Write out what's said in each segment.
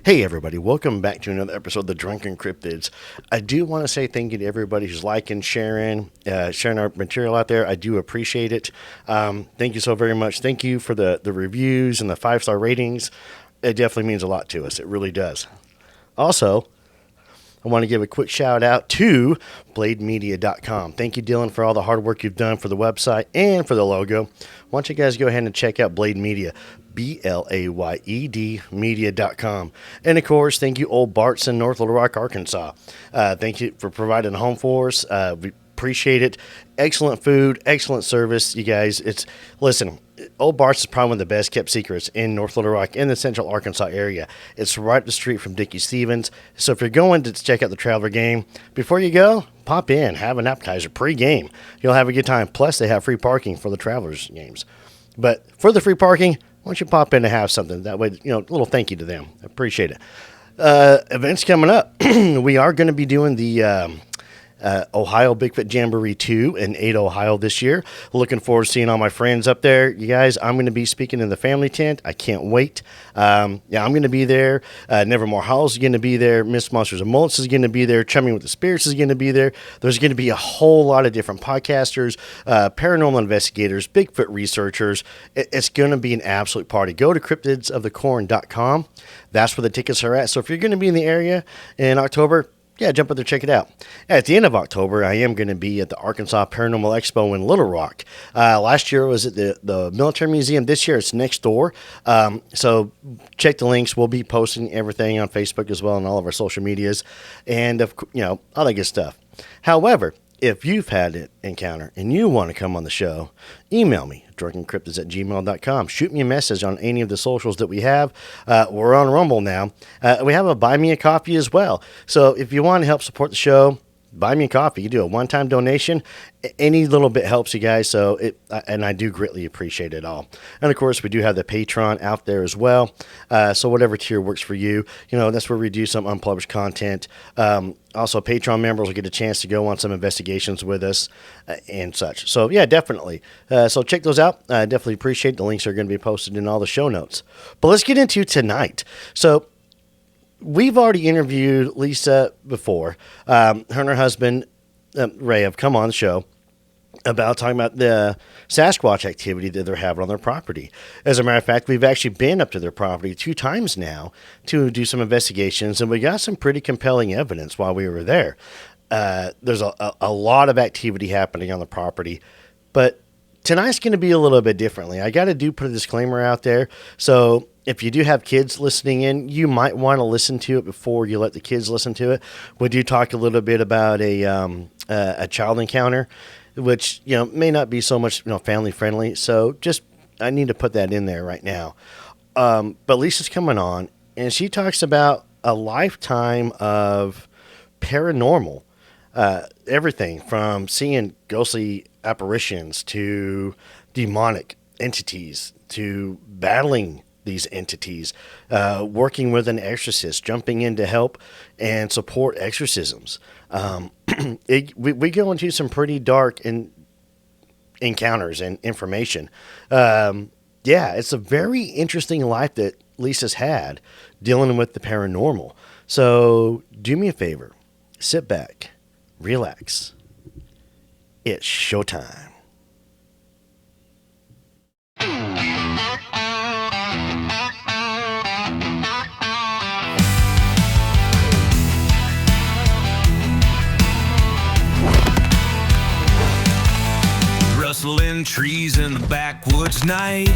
Hey everybody, welcome back to another episode of the Drunkencryptids. I do want to say thank you to everybody who's liking, sharing our material out there. I do appreciate it. Thank you so very much. Thank you for the reviews and the 5-star ratings. It definitely means a lot to us. It really does. Also, I want to give a quick shout out to blademedia.com. Thank you, Dylan, for all the hard work you've done for the website and for the logo. Why don't you guys go ahead and check out Blade Media, BLAYED media.com. And of course, thank you, Old Bart's in North Little Rock, Arkansas. Thank you for providing a home for us. We appreciate it. Excellent food, excellent service, you guys. Listen, Old Bart's is probably one of the best kept secrets in North Little Rock in the central Arkansas area. It's right up the street from Dickie Stevens. So if you're going to check out the Traveler game, before you go, pop in, have an appetizer pre-game. You'll have a good time. Plus, they have free parking for the Travelers games. But for the free parking, why don't you pop in to have something? That way, a little thank you to them. I appreciate it. Events coming up. We are going to be doing the Ohio Bigfoot Jamboree 2 in Ada, Ohio this year. Looking forward to seeing all my friends up there. You guys, I'm going to be speaking in the family tent. I can't wait. I'm going to be there. Nevermore House is going to be there. Miss Monsters and Mullets is going to be there. Chumming with the Spirits is going to be there. There's going to be a whole lot of different podcasters, paranormal investigators, Bigfoot researchers. It's going to be an absolute party. Go to cryptidsofthecorn.com. That's where the tickets are at. So if you're going to be in the area in October, yeah, jump out there, check it out. At the end of October, I am going to be at the Arkansas Paranormal Expo in Little Rock. Last year was at the Military Museum. This year it's next door. So check the links. We'll be posting everything on Facebook as well and all of our social medias and, all that good stuff. However, if you've had an encounter and you want to come on the show, email me, drunkencryptids@gmail.com. Shoot me a message on any of the socials that we have. We're on Rumble now. We have a Buy Me a Coffee as well. So if you want to help support the show, buy me a coffee. You do a one-time donation. Any little bit helps you guys. So and I do greatly appreciate it all. And of course, we do have the Patreon out there as well. So whatever tier works for you, that's where we do some unpublished content. Also, Patreon members will get a chance to go on some investigations with us and such. So yeah, definitely. So check those out. I definitely appreciate it. The links are going to be posted in all the show notes. But let's get into tonight. So we've already interviewed Lisa before. Her and her husband, Ray, have come on the show about talking about the Sasquatch activity that they're having on their property. As a matter of fact, we've actually been up to their property 2 times now to do some investigations, and we got some pretty compelling evidence while we were there. There's a lot of activity happening on the property, but tonight's going to be a little bit differently. I got to put a disclaimer out there. So if you do have kids listening in, you might want to listen to it before you let the kids listen to it. We do talk a little bit about a child encounter, which may not be so much family friendly. So I need to put that in there right now. But Lisa's coming on, and she talks about a lifetime of paranormal, everything from seeing ghostly apparitions to demonic entities to battling these entities, working with an exorcist, jumping in to help and support exorcisms. We go into some pretty dark encounters and information. It's a very interesting life that Lisa's had dealing with the paranormal. So do me a favor, sit back, relax. It's showtime. Rustling trees in the backwoods night,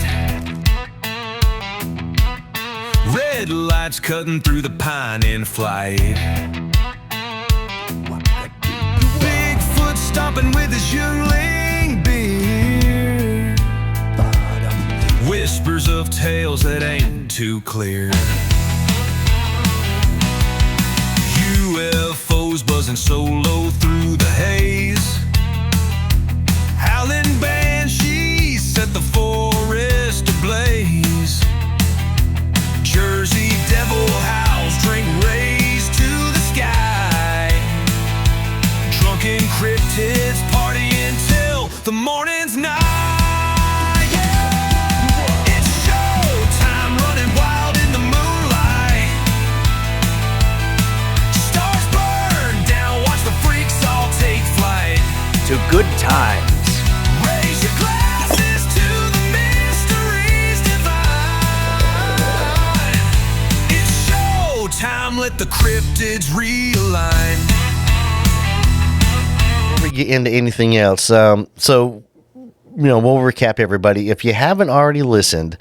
red lights cutting through the pine in flight. Bigfoot stomping with his youngling beard, whispers of tales that ain't too clear. UFOs buzzing solo through the haze, howling banshees set the forest ablaze. Jersey devil howls drink rays to the sky. Drunken cryptids party until the morning's night. Yeah! It's showtime, running wild in the moonlight. let the cryptids realign. Before we get into anything else, so we'll recap everybody. If you haven't already listened,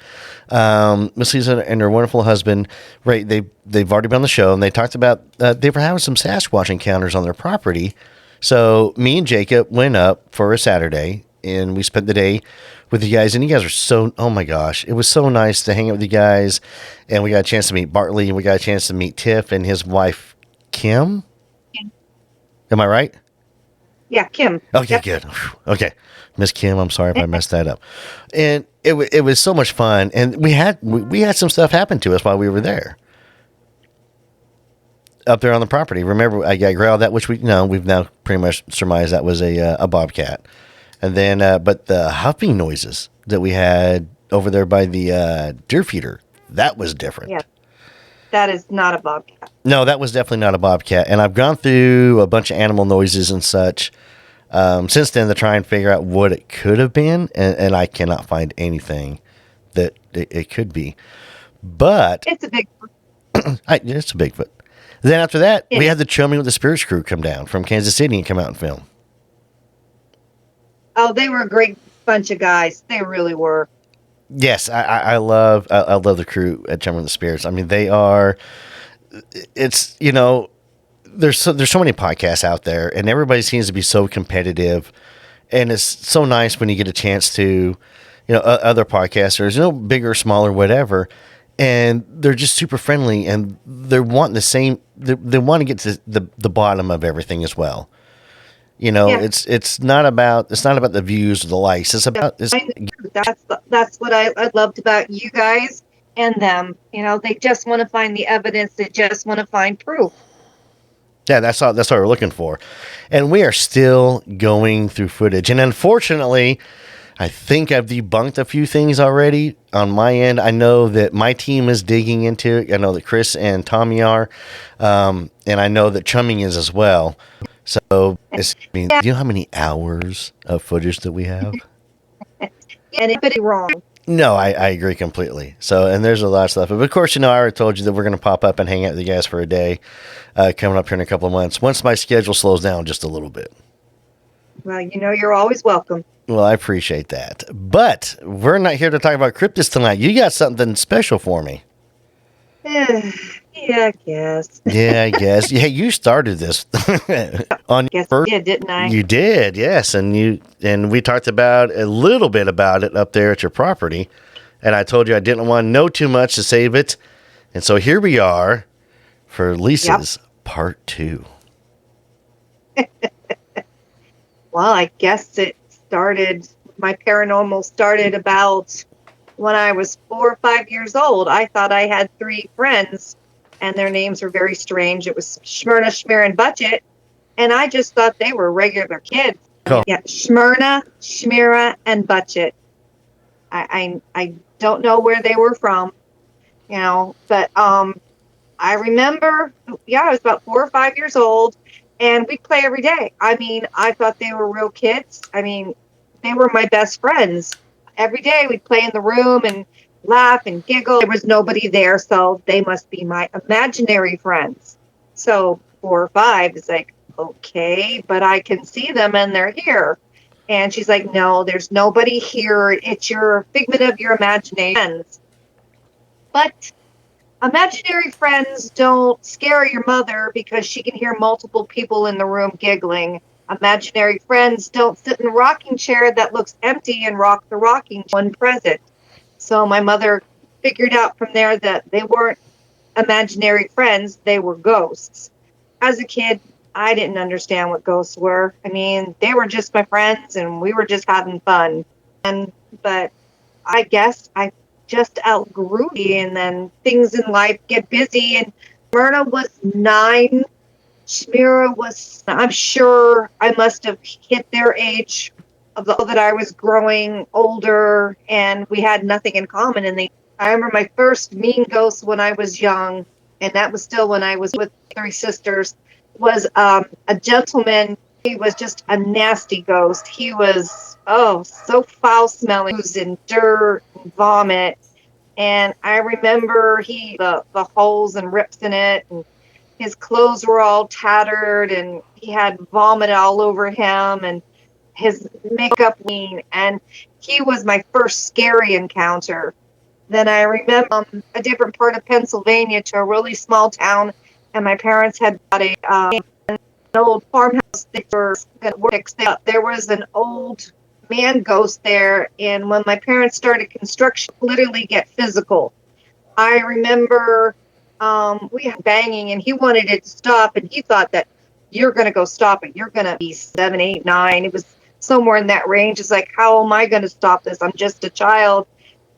Miss Lisa and her wonderful husband, right? They've already been on the show, and they talked about they were having some Sasquatch encounters on their property. So me and Jacob went up for a Saturday, and we spent the day with you guys. And you guys are so, oh my gosh, it was so nice to hang out with you guys. And we got a chance to meet Bartley, and we got a chance to meet Tiff and his wife Kim. Am I right? Yeah, Kim. Okay, Yep. good. Okay, Miss Kim, I'm sorry if I messed that up. And it was so much fun, and we had some stuff happen to us while we were there, up there on the property. Remember, I got growled at, which we've now pretty much surmised that was a bobcat, and then but the huffing noises that we had over there by the deer feeder, that was different. Yeah, that is not a bobcat. No, that was definitely not a bobcat. And I've gone through a bunch of animal noises and such since then to try and figure out what it could have been, and I cannot find anything that it could be. But It's a big. it's a Bigfoot. Then after that, we Yeah. had the Chumming with the Spirits crew come down from Kansas City and come out and film. Oh, they were a great bunch of guys. They really were. Yes, I love the crew at Chumming with the Spirits. I mean, they are. It's there's so many podcasts out there, and everybody seems to be so competitive, and it's so nice when you get a chance to other podcasters, bigger, smaller, whatever, and they're just super friendly, and they're wanting the same. They want to get to the bottom of everything as well. Yeah. It's not about the views or the likes. It's about That's what I loved about you guys and them. They just want to find the evidence. They just want to find proof. Yeah, that's what we're looking for. And we are still going through footage. And unfortunately, I think I've debunked a few things already on my end. I know that my team is digging into it. I know that Chris and Tommy are. And I know that Chumming is as well. So, do you know how many hours of footage that we have? And it's wrong. No, I agree completely. So, and there's a lot of stuff. But of course, I already told you that we're going to pop up and hang out with you guys for a day coming up here in a couple of months. Once my schedule slows down just a little bit. Well, you're always welcome. Well, I appreciate that. But we're not here to talk about cryptids tonight. You got something special for me. Yeah, I guess. Yeah, I guess. Yeah, you started this on your Guess first. I did, didn't I? You did, yes, and we talked about a little bit about it up there at your property, and I told you I didn't want to know too much to save it, and so here we are for Lisa's part 2. Well, I guess my paranormal started about when I was 4 or 5 years old. I thought I had 3 friends, and their names were very strange. It was Smyrna, Schmear, and Budget, and I just thought they were regular kids. Oh. Yeah, Smyrna, Schmeara, and Budget. I don't know where they were from, but I remember, I was about 4 or 5 years old, and we'd play every day. I mean, I thought they were real kids. I mean, they were my best friends. Every day we'd play in the room and laugh and giggle. There was nobody there, so they must be my imaginary friends. So 4 or 5 is like, okay, but I can see them and they're here. And she's like, no, there's nobody here. It's your figment of your imagination. But imaginary friends don't scare your mother because she can hear multiple people in the room giggling. Imaginary friends don't sit in a rocking chair that looks empty and rock the rocking one present. So my mother figured out from there that they weren't imaginary friends, they were ghosts. As a kid, I didn't understand what ghosts were. I mean, they were just my friends and we were just having fun. But I guess I just outgrew it, and then things in life get busy, and Myrna was 9. Schmeara was, I'm sure I must have hit their age that I was growing older, and we had nothing in common. And I remember my first mean ghost when I was young, and that was still when I was with 3 sisters, was a gentleman. He was just a nasty ghost. He was, so foul smelling. He was in dirt and vomit. And I remember the holes and rips in it. And his clothes were all tattered and he had vomit all over him and his makeup lean. And he was my first scary encounter. Then I remember a different part of Pennsylvania to a really small town, and my parents had bought an old farmhouse. They were going to fix it up. There was an old man ghost there, and when my parents started construction, literally get physical. I remember we had banging, and he wanted it to stop, and he thought that you're going to go stop it. You're going to be 7, 8, 9. It was somewhere in that range. It's like, how am I going to stop this? I'm just a child.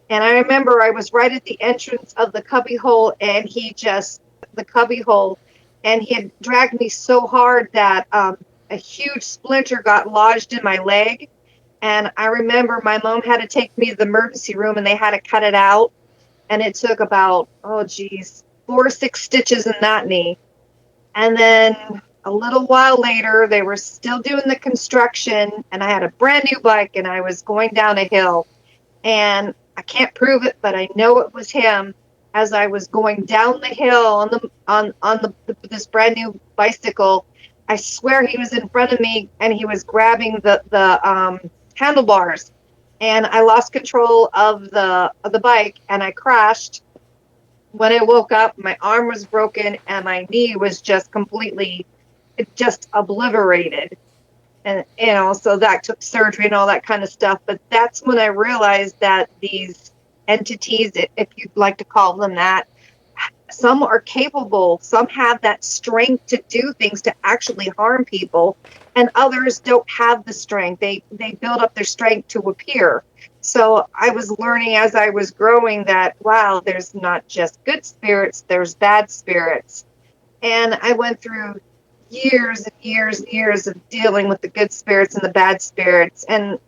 And I remember I was right at the entrance of the cubbyhole, and the cubbyhole, and he had dragged me so hard that a huge splinter got lodged in my leg. And I remember my mom had to take me to the emergency room, and they had to cut it out. And it took about, 4 or 6 stitches in that knee. And then a little while later, they were still doing the construction, and I had a brand new bike, and I was going down a hill. And I can't prove it, but I know it was him. As I was going down the hill on this brand new bicycle, I swear he was in front of me, and he was grabbing the handlebars, and I lost control of the bike, and I crashed. When I woke up, my arm was broken, and my knee was just completely, just obliterated. And, so that took surgery and all that kind of stuff. But that's when I realized that these entities, if you'd like to call them that, some are capable, some have that strength to do things to actually harm people, and others don't have the strength. They build up their strength to appear. So I was learning as I was growing that, wow, there's not just good spirits, there's bad spirits. And I went through years and years and years of dealing with the good spirits and the bad spirits. And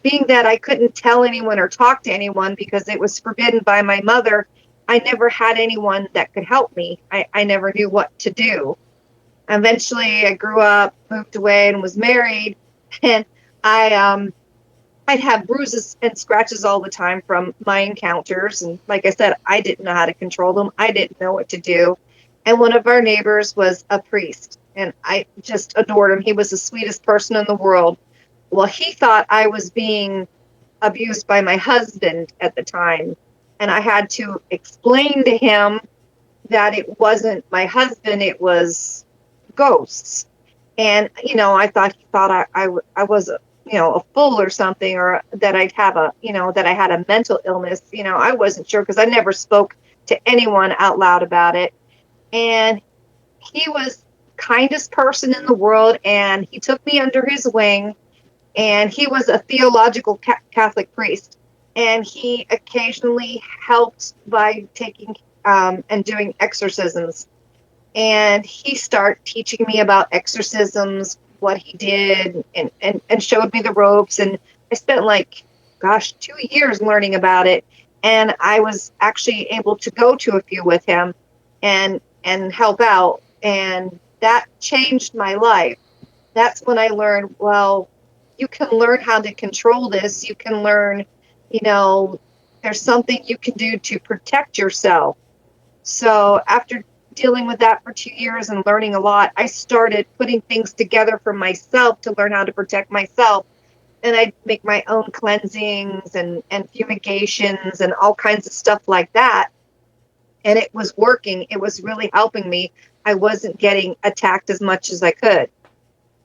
being that I couldn't tell anyone or talk to anyone because it was forbidden by my mother, I never had anyone that could help me. I never knew what to do. Eventually, I grew up, moved away, and was married. And I'd have bruises and scratches all the time from my encounters. And like I said, I didn't know how to control them. I didn't know what to do. And one of our neighbors was a priest, and I just adored him. He was the sweetest person in the world. Well, he thought I was being abused by my husband at the time. And I had to explain to him that it wasn't my husband, it was ghosts. And, I thought he thought I was, a fool or something, or that I'd have that I had a mental illness. I wasn't sure because I never spoke to anyone out loud about it. And he was the kindest person in the world, and he took me under his wing, and he was a theological Catholic priest. And he occasionally helped by taking and doing exorcisms. And he started teaching me about exorcisms, what he did, and showed me the ropes. And I spent 2 years learning about it. And I was actually able to go to a few with him and help out. And that changed my life. That's when I learned, well, you can learn how to control this. You can learn, there's something you can do to protect yourself. So after dealing with that for 2 years and learning a lot, I started putting things together for myself to learn how to protect myself. And I'd make my own cleansings and fumigations and all kinds of stuff like that. And it was working. It was really helping me. I wasn't getting attacked as much as I could.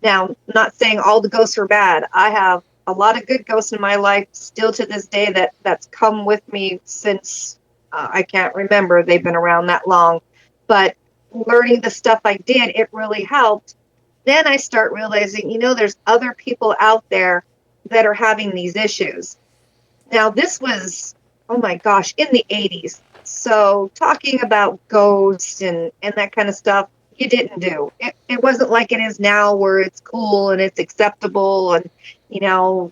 Now, not saying all the ghosts are bad. I have a lot of good ghosts in my life still to this day that's come with me since I can't remember. They've been around that long. But learning the stuff I did, it really helped. Then I start realizing, there's other people out there that are having these issues. Now, this was, oh my gosh, in the 80s. So talking about ghosts and that kind of stuff, you didn't do. It wasn't like it is now where it's cool and it's acceptable and,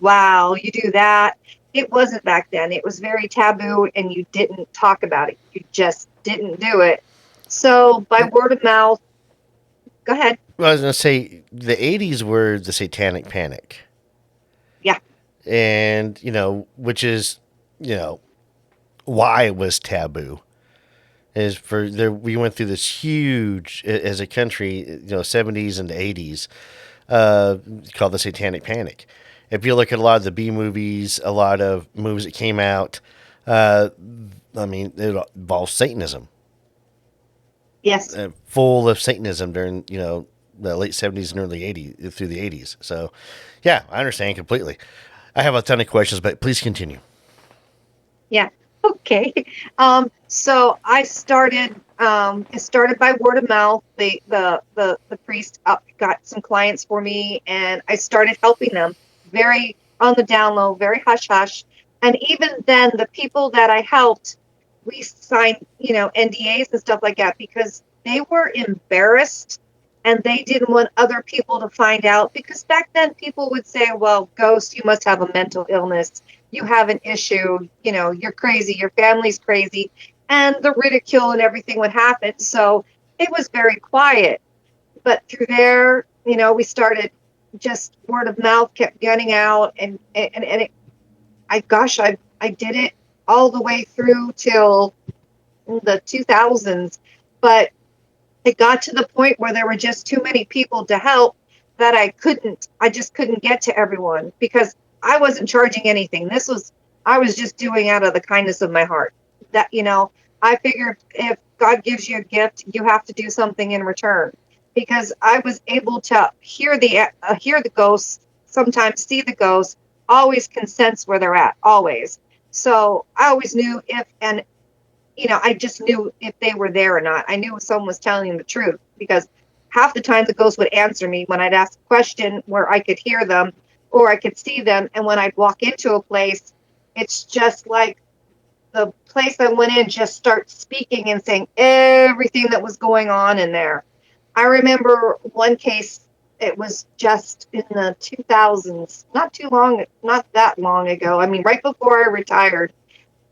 wow, you do that. It wasn't back then. It was very taboo and you didn't talk about it. You just didn't do it. So by word of mouth, go ahead. Well, I was going to say the 80s were the satanic panic. Yeah. And, which is, why it was taboo. is for there we went through this huge as a country, 70s and 80s, called the Satanic Panic. If you look at a lot of the B movies, a lot of movies that came out, uh, I mean, it involves Satanism, Yes. full of Satanism during the late 70s and early 80s through the 80s. So, yeah, I understand completely. I have a ton of questions, but please continue. Yeah. Okay. So I started. It started by word of mouth. The priest got some clients for me, and I started helping them very on the down low, very hush hush. And even then, the people that I helped, we signed, NDAs and stuff like that because they were embarrassed and they didn't want other people to find out. Because back then, people would say, "Well, ghost, you must have a mental illness. You have an issue, you're crazy, your family's crazy," and the ridicule and everything would happen. So it was very quiet. But through there, we started just word of mouth kept getting out, and I did it all the way through till the 2000s. But it got to the point where there were just too many people to help that I just couldn't get to everyone because I wasn't charging anything. I was just doing out of the kindness of my heart. That, I figured if God gives you a gift, you have to do something in return. Because I was able to hear the ghosts, sometimes see the ghosts, always can sense where they're at, always. So I always knew I just knew if they were there or not. I knew if someone was telling the truth because half the time the ghost would answer me when I'd ask a question where I could hear them or I could see them. And when I'd walk into a place, it's just like the place I went in just starts speaking and saying everything that was going on in there. I remember one case, it was just in the 2000s, not that long ago. I mean, right before I retired.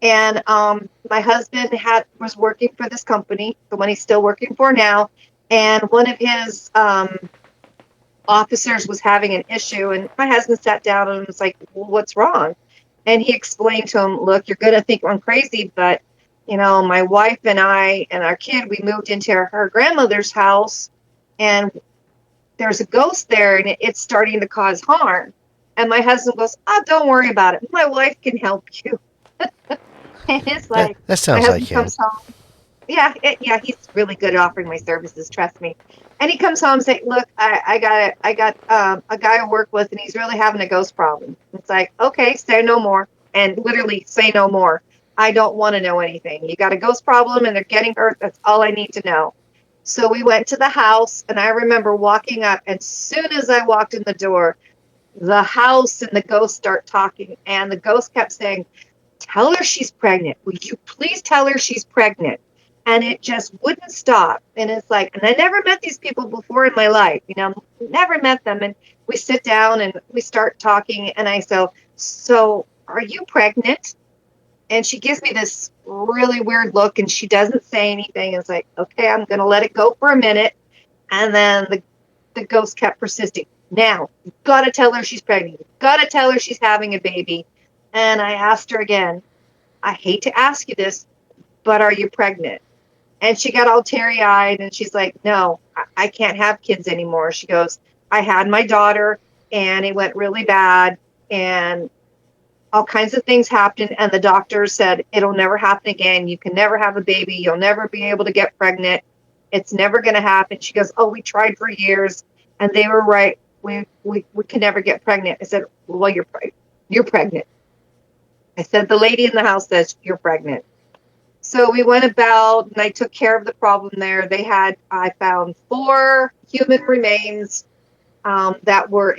And my husband was working for this company, the one he's still working for now. And one of his officers was having an issue. And my husband sat down and was like, "Well, what's wrong?" And he explained to him, "Look, you're going to think I'm crazy, but, my wife and I and our kid, we moved into her grandmother's house and there's a ghost there and it's starting to cause harm." And my husband goes, "Oh, don't worry about it. My wife can help you." And it's like, That my sounds like husband him. comes home. Yeah, he's really good at offering my services, trust me. And he comes home and say, "Look, I got a guy I work with, and he's really having a ghost problem." It's like, okay, say no more, and literally say no more. I don't want to know anything. You got a ghost problem, and they're getting hurt. That's all I need to know. So we went to the house, and I remember walking up, and as soon as I walked in the door, the house and the ghost start talking, and the ghost kept saying, "Tell her she's pregnant. Will you please tell her she's pregnant?" And it just wouldn't stop. And it's like, and I never met these people before in my life, never met them. And we sit down and we start talking. And I say, "So are you pregnant?" And she gives me this really weird look and she doesn't say anything. It's like, okay, I'm going to let it go for a minute. And then the ghost kept persisting. "Now, you've got to tell her she's pregnant. You've got to tell her she's having a baby." And I asked her again, "I hate to ask you this, but are you pregnant?" And she got all teary-eyed and she's like, "No, I can't have kids anymore." She goes, "I had my daughter and it went really bad and all kinds of things happened. And the doctor said, it'll never happen again. You can never have a baby. You'll never be able to get pregnant. It's never going to happen." She goes, "Oh, we tried for years and they were right. We can never get pregnant." I said, "Well, you're pregnant." I said, "The lady in the house says you're pregnant." So we went about and I took care of the problem there. I found 4 human remains that were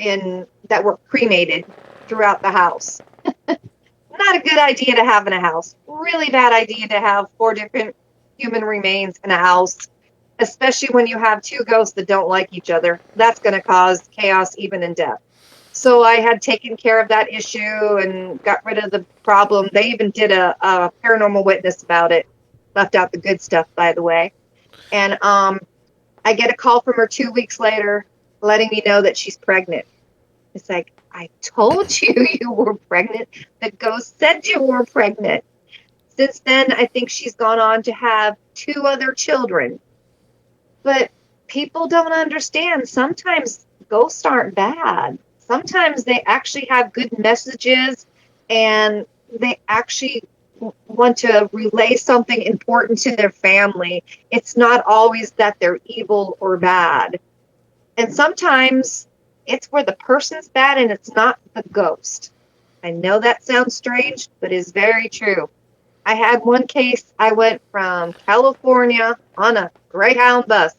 cremated throughout the house. Not a good idea to have in a house. Really bad idea to have 4 different human remains in a house, especially when you have 2 ghosts that don't like each other. That's going to cause chaos even in death. So I had taken care of that issue and got rid of the problem. They even did a paranormal witness about it. Left out the good stuff, by the way. And I get a call from her 2 weeks later letting me know that she's pregnant. It's like, "I told you you were pregnant. The ghost said you were pregnant." Since then, I think she's gone on to have 2 other children. But people don't understand. Sometimes ghosts aren't bad. Sometimes they actually have good messages, and they actually want to relay something important to their family. It's not always that they're evil or bad. And sometimes it's where the person's bad and it's not the ghost. I know that sounds strange, but it's very true. I had one case. I went from California on a Greyhound bus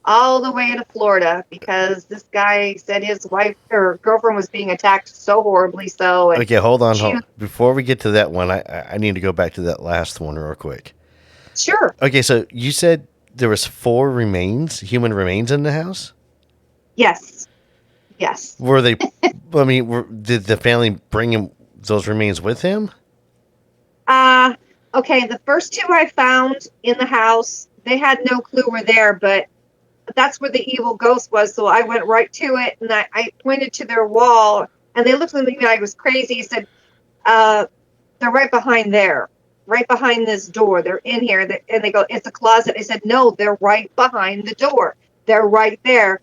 all the way to Florida because this guy said his wife or girlfriend was being attacked so horribly. So, and Okay, hold on. Before we get to that one, I need to go back to that last one real quick. Sure. Okay, so you said there was 4 human remains in the house? Yes. Yes. Were they, did the family bring those remains with him? Okay, the first 2 I found in the house, they had no clue were there, but that's where the evil ghost was. So I went right to it, and I pointed to their wall, and they looked at me like I was crazy. He said, they're right behind there, right behind this door. They're in here. And they go, it's a closet. I said, no, they're right behind the door. They're right there.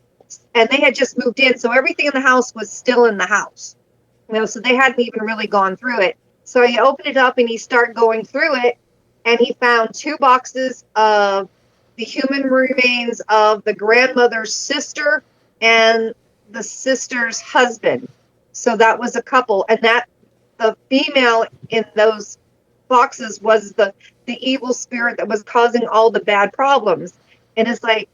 And they had just moved in, so everything in the house was still in the house. So they hadn't even really gone through it. So he opened it up, and he started going through it, and he found 2 boxes of the human remains of the grandmother's sister and the sister's husband. So that was a couple, and that the female in those boxes was the evil spirit that was causing all the bad problems. And it's like,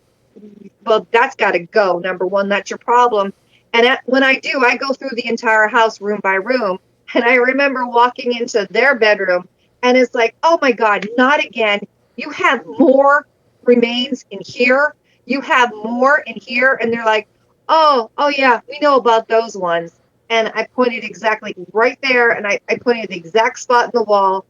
well, that's got to go. Number one, that's your problem. And when I do, I go through the entire house room by room. And I remember walking into their bedroom, and it's like, oh my God, not again. You have more remains in here. You have more in here. And they're like, oh yeah, we know about those ones. And I pointed exactly right there, and I pointed the exact spot in the wall.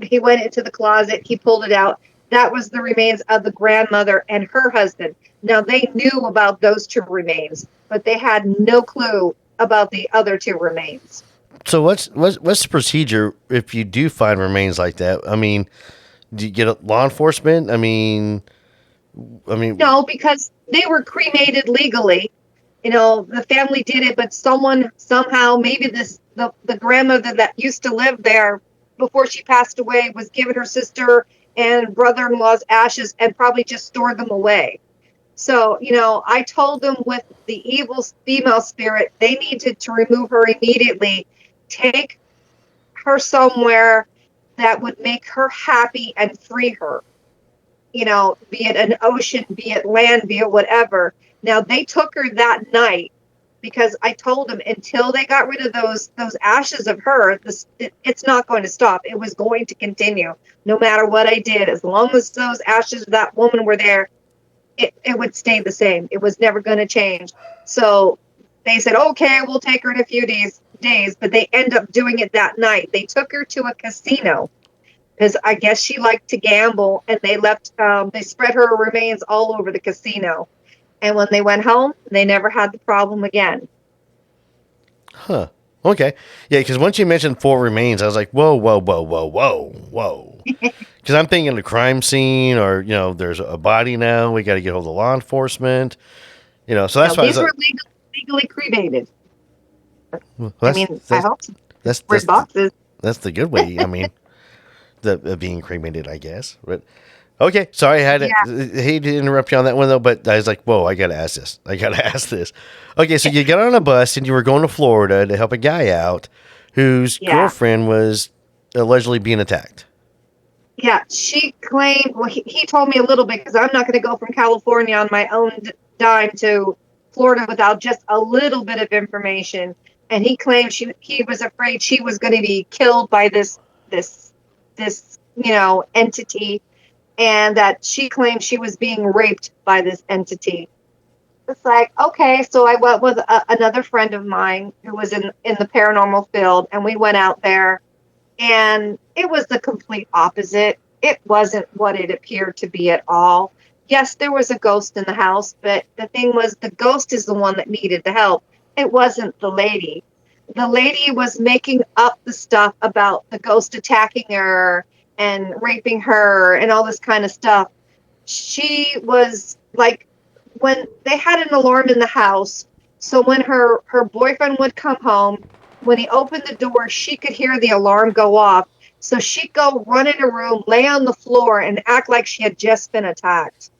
He went into the closet. He pulled it out. That was the remains of the grandmother and her husband. Now, they knew about those 2 remains, but they had no clue about the other 2 remains. So what's the procedure if you do find remains like that? Do you get law enforcement? No, because they were cremated legally. The family did it, but somehow, maybe the grandmother that used to live there before she passed away was giving her sister and brother-in-law's ashes and probably just stored them away. So, I told them with the evil female spirit, they needed to remove her immediately, take her somewhere that would make her happy and free her. Be it an ocean, be it land, be it whatever. Now, they took her that night because I told them until they got rid of those ashes of her, it's not going to stop. It was going to continue no matter what I did. As long as those ashes of that woman were there, it would stay the same. It was never going to change. So they said, okay, we'll take her in a few days, but they end up doing it that night. They took her to a casino because I guess she liked to gamble, and they spread her remains all over the casino. And when they went home, they never had the problem again. Huh. Okay. Yeah, because once you mentioned 4 remains, I was like, whoa. Because I'm thinking a crime scene, or, there's a body now. We got to get hold of law enforcement. So that's why these were legally cremated. Well, I hope so. That's boxes. That's the good way. The being cremated, I guess. But okay, sorry, I hate to interrupt you on that one though. But I was like, whoa, I gotta ask this. Okay, so you got on a bus and you were going to Florida to help a guy out whose girlfriend was allegedly being attacked. Yeah, she claimed. Well, he told me a little bit because I'm not going to go from California on my own dime to Florida without just a little bit of information. And he claimed he was afraid she was going to be killed by this entity, and that she claimed she was being raped by this entity. It's like, okay, so I went with another friend of mine who was in the paranormal field, and we went out there, and it was the complete opposite. It wasn't what it appeared to be at all. Yes, there was a ghost in the house, but the thing was, the ghost is the one that needed the help. It wasn't the lady. The lady was making up the stuff about the ghost attacking her and raping her and all this kind of stuff. She was like, when they had an alarm in the house, so when her boyfriend would come home, when he opened the door, she could hear the alarm go off. So she'd go run in a room, lay on the floor, and act like she had just been attacked.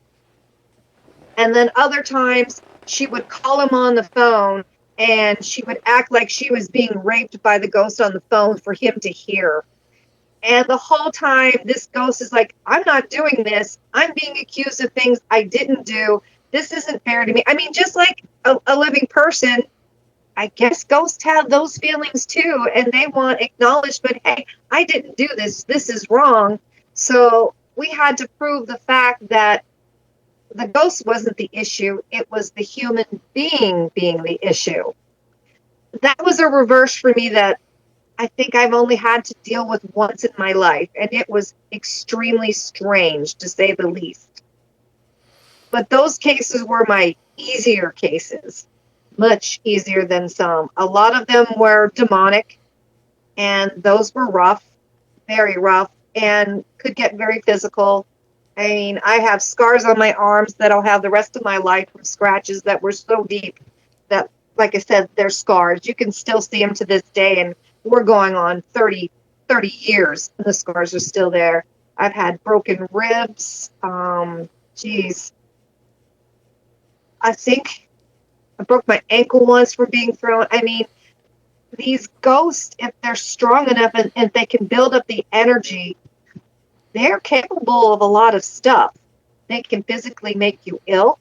And then other times she would call him on the phone and she would act like she was being raped by the ghost on the phone for him to hear. And the whole time, this ghost is like, I'm not doing this. I'm being accused of things I didn't do. This isn't fair to me. I mean, just like a living person, I guess ghosts have those feelings too. And they want acknowledgement. Hey, I didn't do this. This is wrong. So we had to prove the fact that the ghost wasn't the issue. It was the human being the issue. That was a reverse for me that I think I've only had to deal with once in my life, and it was extremely strange, to say the least. But those cases were my easier cases, much easier than some. A lot of them were demonic, and those were rough, very rough, and could get very physical. I mean, I have scars on my arms that I'll have the rest of my life from scratches that were so deep that, like I said, they're scars. You can still see them to this day, and we're going on 30 years, and the scars are still there. I've had broken ribs. Geez. I think I broke my ankle once from being thrown. I mean, these ghosts, if they're strong enough and if they can build up the energy, they're capable of a lot of stuff. They can physically make you ill.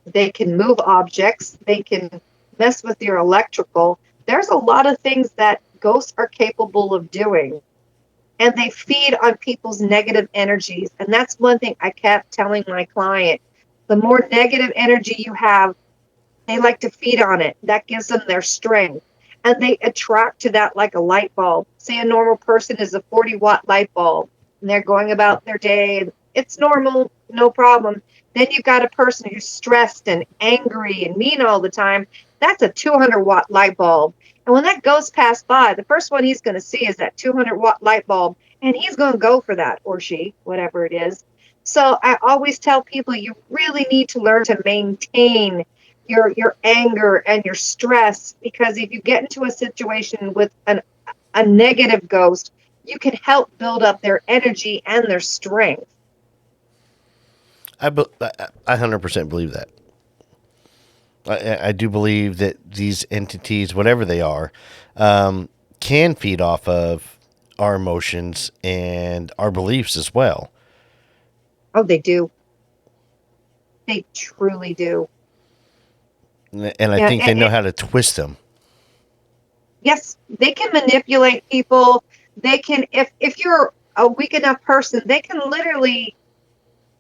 They can move objects. They can mess with your electrical. There's a lot of things that ghosts are capable of doing. And they feed on people's negative energies. And that's one thing I kept telling my client. The more negative energy you have, they like to feed on it. That gives them their strength. And they attract to that like a light bulb. Say a normal person is a 40-watt light bulb, and they're going about their day, and it's normal, no problem. Then you've got a person who's stressed and angry and mean all the time. That's a 200-watt light bulb. And when that ghost passed by, the first one he's going to see is that 200-watt light bulb, and he's going to go for that, or she, whatever it is. So I always tell people you really need to learn to maintain your anger and your stress, because if you get into a situation with a negative ghost, you can help build up their energy and their strength. I 100% believe that. I do believe that these entities, whatever they are, can feed off of our emotions and our beliefs as well. Oh, they do. They truly do. And I think they know how to twist them. Yes, they can manipulate people. They can, if you're a weak enough person, they can literally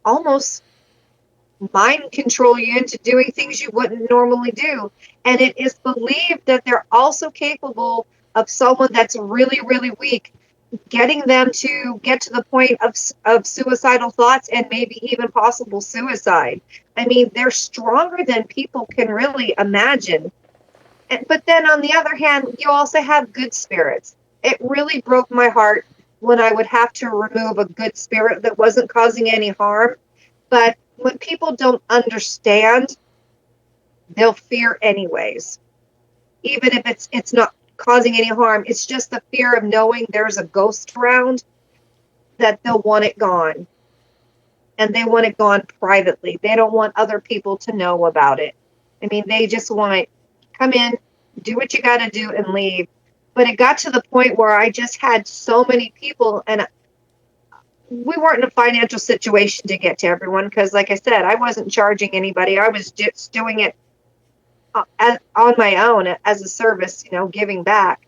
almost mind control you into doing things you wouldn't normally do. And it is believed that they're also capable of someone that's really, really weak, getting them to get to the point of suicidal thoughts and maybe even possible suicide. I mean, they're stronger than people can really imagine. But then on the other hand, you also have good spirits. It really broke my heart when I would have to remove a good spirit that wasn't causing any harm. But when people don't understand, they'll fear anyways. Even if it's not causing any harm, it's just the fear of knowing there's a ghost around, that they'll want it gone. And they want it gone privately. They don't want other people to know about it. I mean, they just want, come in, do what you got to do, and leave. But it got to the point where I just had so many people, and we weren't in a financial situation to get to everyone, because like I said, I wasn't charging anybody. I was just doing it on my own as a service, giving back.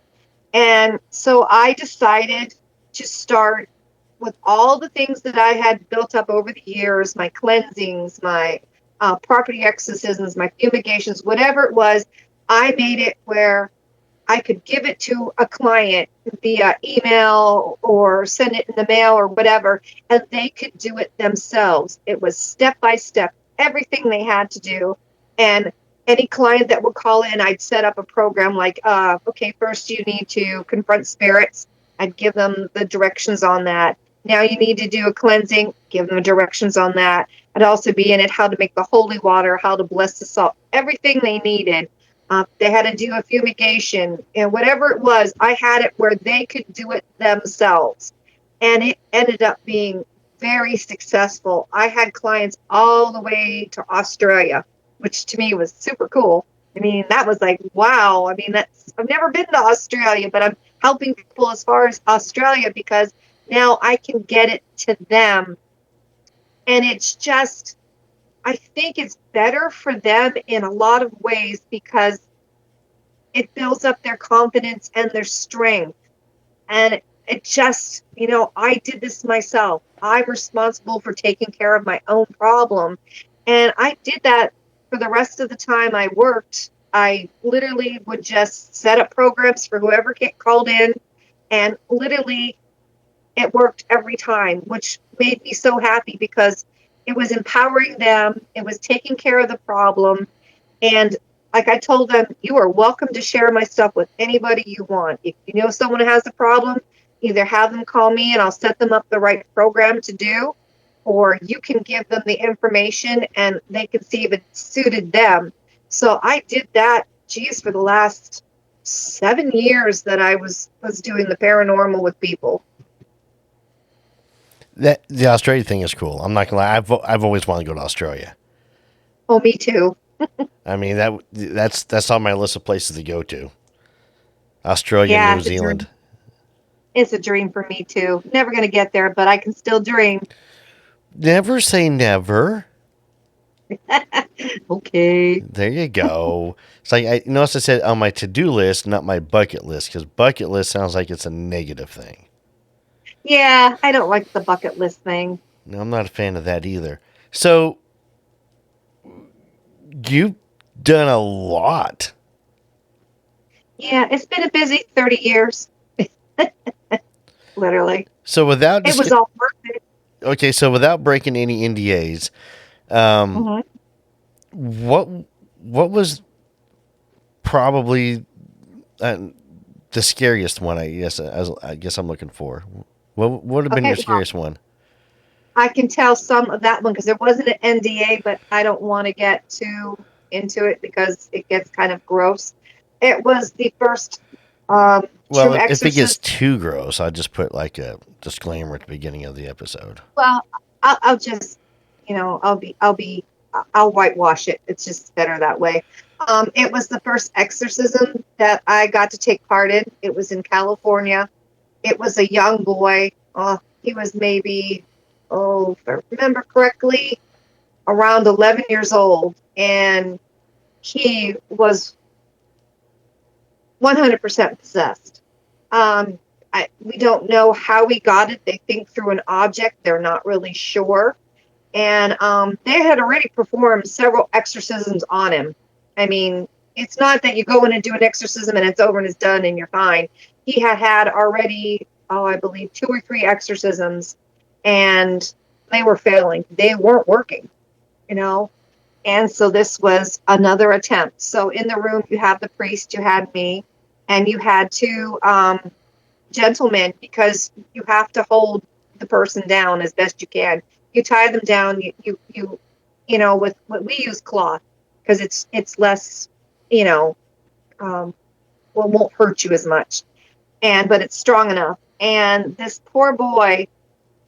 And so I decided to start with all the things that I had built up over the years, my cleansings, my property exorcisms, my fumigations, whatever it was. I made it where I could give it to a client via email or send it in the mail or whatever, and they could do it themselves. It was step by step, everything they had to do. And any client that would call in, I'd set up a program like, okay, first you need to confront spirits. I'd give them the directions on that. Now you need to do a cleansing, give them directions on that. I'd also be in it how to make the holy water, how to bless the salt, everything they needed. They had to do a fumigation, and whatever it was, I had it where they could do it themselves. And it ended up being very successful. I had clients all the way to Australia, which to me was super cool. I mean, that was like, wow. I mean, I've never been to Australia, but I'm helping people as far as Australia because now I can get it to them. And it's just, I think it's better for them in a lot of ways because it builds up their confidence and their strength. And it just, I did this myself. I'm responsible for taking care of my own problem. And I did that for the rest of the time I worked. I literally would just set up programs for whoever called in, and literally it worked every time, which made me so happy because it was empowering them. It was taking care of the problem. And like I told them, you are welcome to share my stuff with anybody you want. If you know someone who has a problem, either have them call me and I'll set them up the right program to do, or you can give them the information and they can see if it suited them. So I did that, for the last 7 years that I was doing the paranormal with people. That the Australia thing is cool. I'm not gonna lie. I've always wanted to go to Australia. Oh, me too. I mean that's on my list of places to go to. Australia, Yeah, New Zealand. It's a dream for me too. Never going to get there, but I can still dream. Never say never. Okay. There you go. It's like I notice I said on my to-do list, not my bucket list, because bucket list sounds like it's a negative thing. Yeah, I don't like the bucket list thing. No, I'm not a fan of that either. So you've done a lot. Yeah, it's been a busy 30 years. Literally. So without It was all worth it. okay, so without breaking any NDAs, what was probably the scariest one? I guess I'm looking for. What would have been your scariest one? I can tell some of that one because it wasn't an NDA, but I don't want to get too into it because it gets kind of gross. It was the first. Well, if it gets too gross, I'll just put like a disclaimer at the beginning of the episode. Well, I'll just, I'll whitewash it. It's just better that way. It was the first exorcism that I got to take part in. It was in California. It was a young boy. He was maybe, if I remember correctly, around 11 years old. And he was 100% possessed. We don't know how he got it. They think through an object. They're not really sure. And they had already performed several exorcisms on him. I mean, it's not that you go in and do an exorcism and it's over and it's done and you're fine. He had already, I believe, 2 or 3 exorcisms, and they were failing. They weren't working, And so this was another attempt. So in the room, you have the priest, you had me, and you had 2 gentlemen, because you have to hold the person down as best you can. You tie them down, with what we use cloth, because it's less, won't hurt you as much. But it's strong enough. And this poor boy,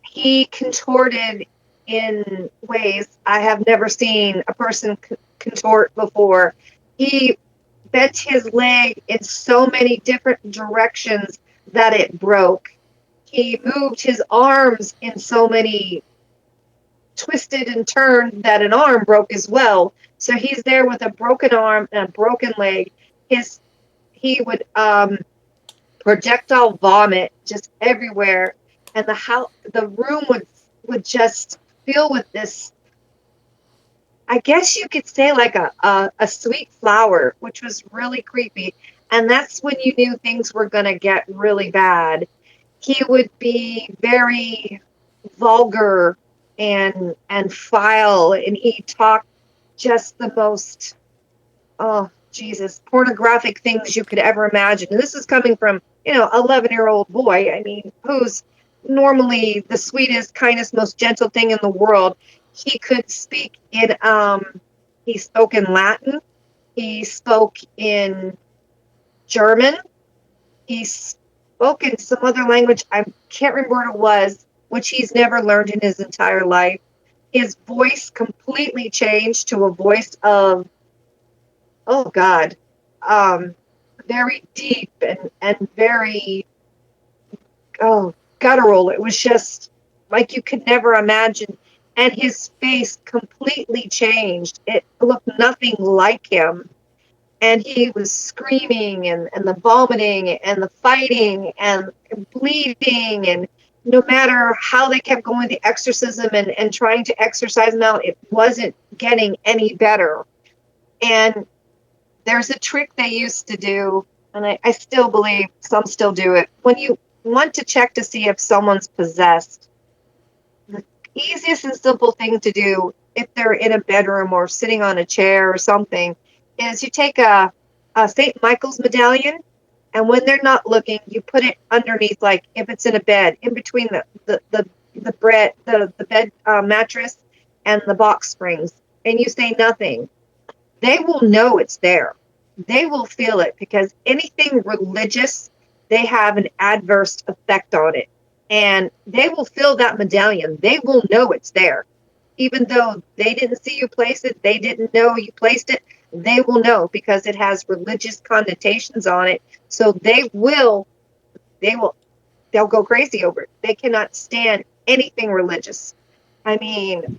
he contorted in ways I have never seen a person contort before. He bent his leg in so many different directions that it broke. He moved his arms in so many twisted and turned that an arm broke as well. So he's there with a broken arm and a broken leg. He would projectile vomit just everywhere, and the room would just fill with this, I guess you could say, like a sweet flower, which was really creepy. And that's when you knew things were going to get really bad. He would be very vulgar and foul, and he'd talk just the most, pornographic things you could ever imagine. And this is coming from, 11-year-old boy. I mean, who's normally the sweetest, kindest, most gentle thing in the world. He could speak in he spoke in Latin, he spoke in German, he spoke in some other language. I can't remember what it was, which he's never learned in his entire life. His voice completely changed to a voice of, oh God, very deep and very, oh, guttural. It was just like you could never imagine. And his face completely changed. It looked nothing like him. And he was screaming and the vomiting and the fighting and bleeding. And no matter how they kept going the exorcism and trying to exorcise him out, it wasn't getting any better. And there's a trick they used to do, and I still believe some still do it. When you want to check to see if someone's possessed, the easiest and simple thing to do if they're in a bedroom or sitting on a chair or something is you take a St. Michael's medallion, and when they're not looking, you put it underneath, like if it's in a bed, in between the bed mattress and the box springs, and you say nothing. They will know it's there. They will feel it, because anything religious, they have an adverse effect on it. And they will feel that medallion. They will know it's there. Even though they didn't see you place it, they didn't know you placed it, they will know, because it has religious connotations on it. So they'll go crazy over it. They cannot stand anything religious. I mean,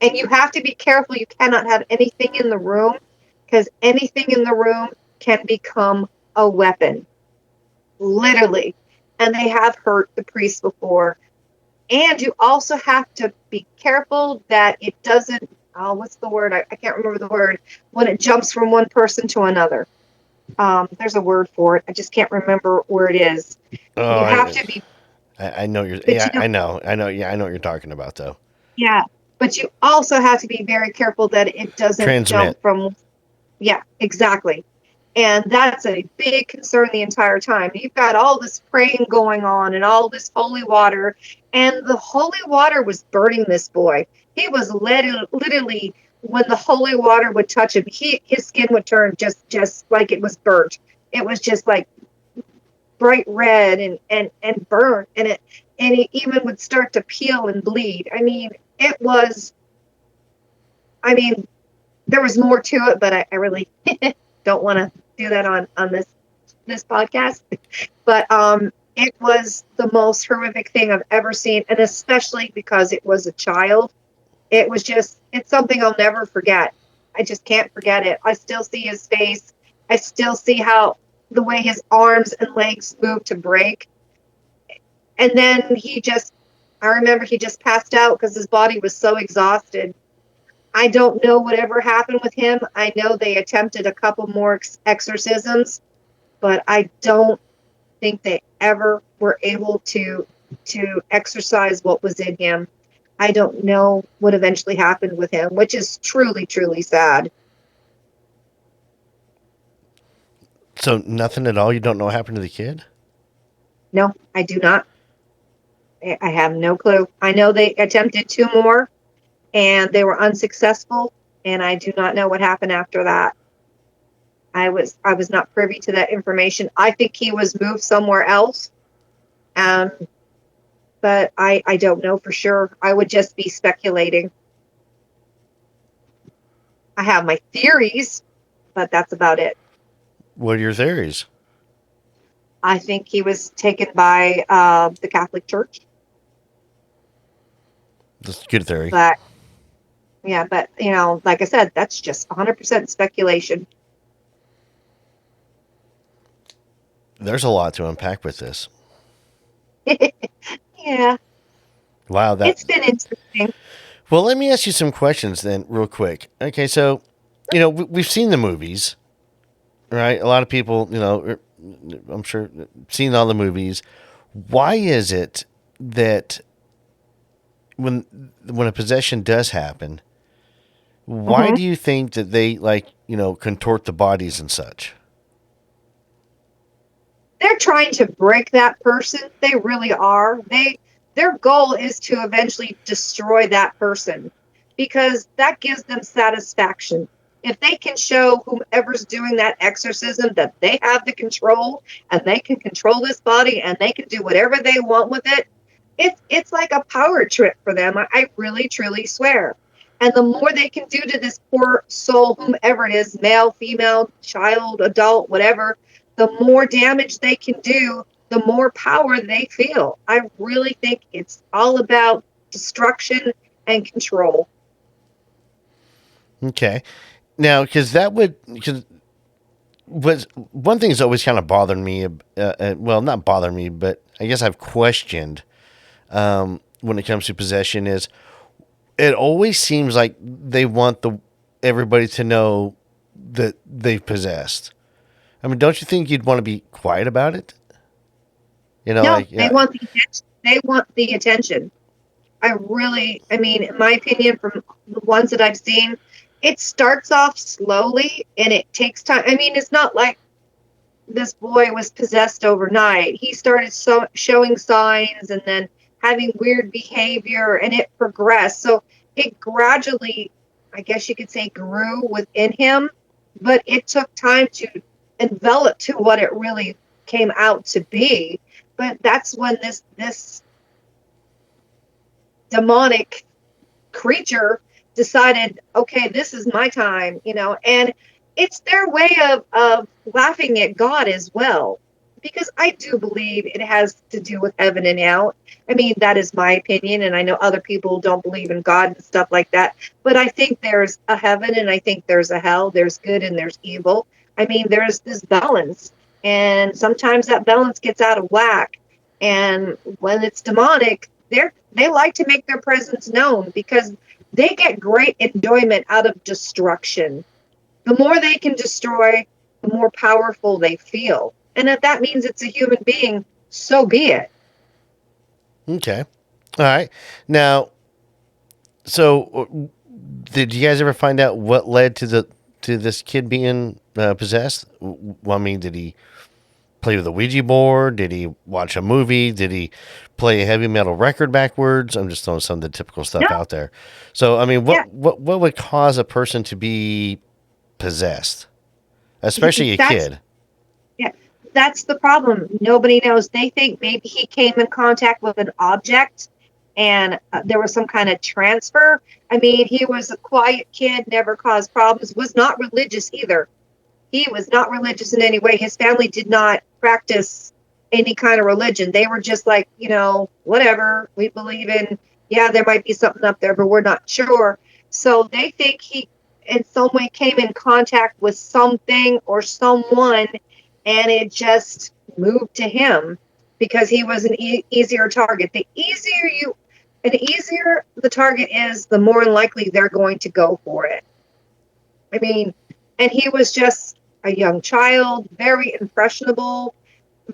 and you have to be careful. You cannot have anything in the room, because anything in the room can become a weapon, literally. And they have hurt the priest before. And you also have to be careful that it doesn't, what's the word? I can't remember the word, when it jumps from one person to another. There's a word for it. I just can't remember where it is. Oh, You have to be. I know you're. But Yeah, you know, I know. Yeah, I know what you're talking about, though. yeah. But you also have to be very careful that it doesn't Transmit. jump from. Yeah, exactly. And that's a big concern the entire time. You've got all this praying going on and all this holy water, and the holy water was burning this boy. He was literally, when the holy water would touch him, his skin would turn just like it was burnt. It was just like bright red and burnt, and it even would start to peel and bleed. I mean, it was. I mean, there was more to it, but I really don't want to do that on this podcast. But it was the most horrific thing I've ever seen, and especially because it was a child. It was just, it's something I'll never forget. I just can't forget it. I still see his face. I still see how the way his arms and legs moved to break. And then I remember he just passed out because his body was so exhausted. I don't know whatever happened with him. I know they attempted a couple more exorcisms, but I don't think they ever were able to exorcise what was in him. I don't know what eventually happened with him, which is truly, truly sad. So nothing at all. You don't know what happened to the kid? No, I do not. I have no clue. I know they attempted 2 more, and they were unsuccessful, and I do not know what happened after that. I was not privy to that information. I think he was moved somewhere else, but I don't know for sure. I would just be speculating. I have my theories, but that's about it. What are your theories? I think he was taken by the Catholic Church. That's a good theory. But like I said, that's just 100% speculation. There's a lot to unpack with this. Yeah. Wow, It's been interesting. Well, let me ask you some questions then, real quick. Okay, so, we've seen the movies, right? A lot of people, I'm sure, seen all the movies. Why is it that when a possession does happen, why do you think that they contort the bodies and such? they're trying to break that person. They really are. Their goal is to eventually destroy that person because that gives them satisfaction. If they can show whomever's doing that exorcism that they have the control and they can control this body and they can do whatever they want with it, it's like a power trip for them. I really truly swear. And the more they can do to this poor soul, whomever it is, male, female, child, adult, whatever, the more damage they can do, the more power they feel. I really think it's all about destruction and control. Okay. Now, because was one thing that's always kind of bothered me, well, not bothered me, but I guess I've questioned when it comes to possession is it always seems like they want everybody to know that they've possessed. I mean, don't you think you'd want to be quiet about it? You know, No, like, they want the attention. They want the attention. I mean, in my opinion, from the ones that I've seen, it starts off slowly and it takes time. I mean, it's not like this boy was possessed overnight. He started showing signs and then having weird behavior, and it progressed. So it gradually, I guess you could say, grew within him, but it took time to envelop to what it really came out to be. But that's when this demonic creature decided, okay, this is my time, and it's their way of laughing at God as well, because I do believe it has to do with heaven and hell. I mean, that is my opinion, and I know other people don't believe in God and stuff like that, but I think there's a heaven and I think there's a hell. There's good and there's evil. I mean, there's this balance, and sometimes that balance gets out of whack, and when it's demonic, they like to make their presence known because they get great enjoyment out of destruction. The more they can destroy, the more powerful they feel. And if that means it's a human being, so be it. okay. All right. Now, so did you guys ever find out what led to this kid being possessed? Well, I mean, did he play with a Ouija board? Did he watch a movie? Did he play a heavy metal record backwards? I'm just throwing some of the typical stuff out there. So, I mean, what would cause a person to be possessed, especially a kid? Yeah, that's the problem. Nobody knows. They think maybe he came in contact with an object and there was some kind of transfer. I mean, he was a quiet kid, never caused problems, was not religious either. He was not religious in any way. His family did not practice any kind of religion. They were just like, whatever, we believe in, there might be something up there, but we're not sure. So they think he in some way came in contact with something or someone, and it just moved to him because he was an easier target. The easier the target is, the more likely they're going to go for it. I mean, and he was just a young child, very impressionable,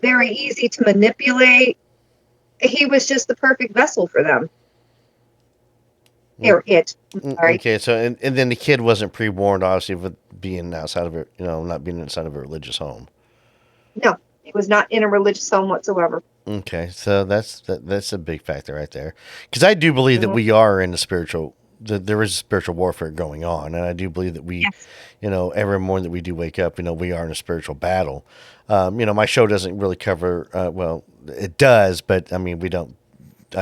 very easy to manipulate. He was just the perfect vessel for them. Sorry. Okay, so and then the kid wasn't pre-warned, obviously, with being outside of it, not being inside of a religious home. No, he was not in a religious home whatsoever. Okay, so that's a big factor right there, because I do believe that we are in the spiritual. There is spiritual warfare going on, and I do believe that we, every morning that we do wake up, we are in a spiritual battle. My show doesn't really cover, well, it does, but I mean, I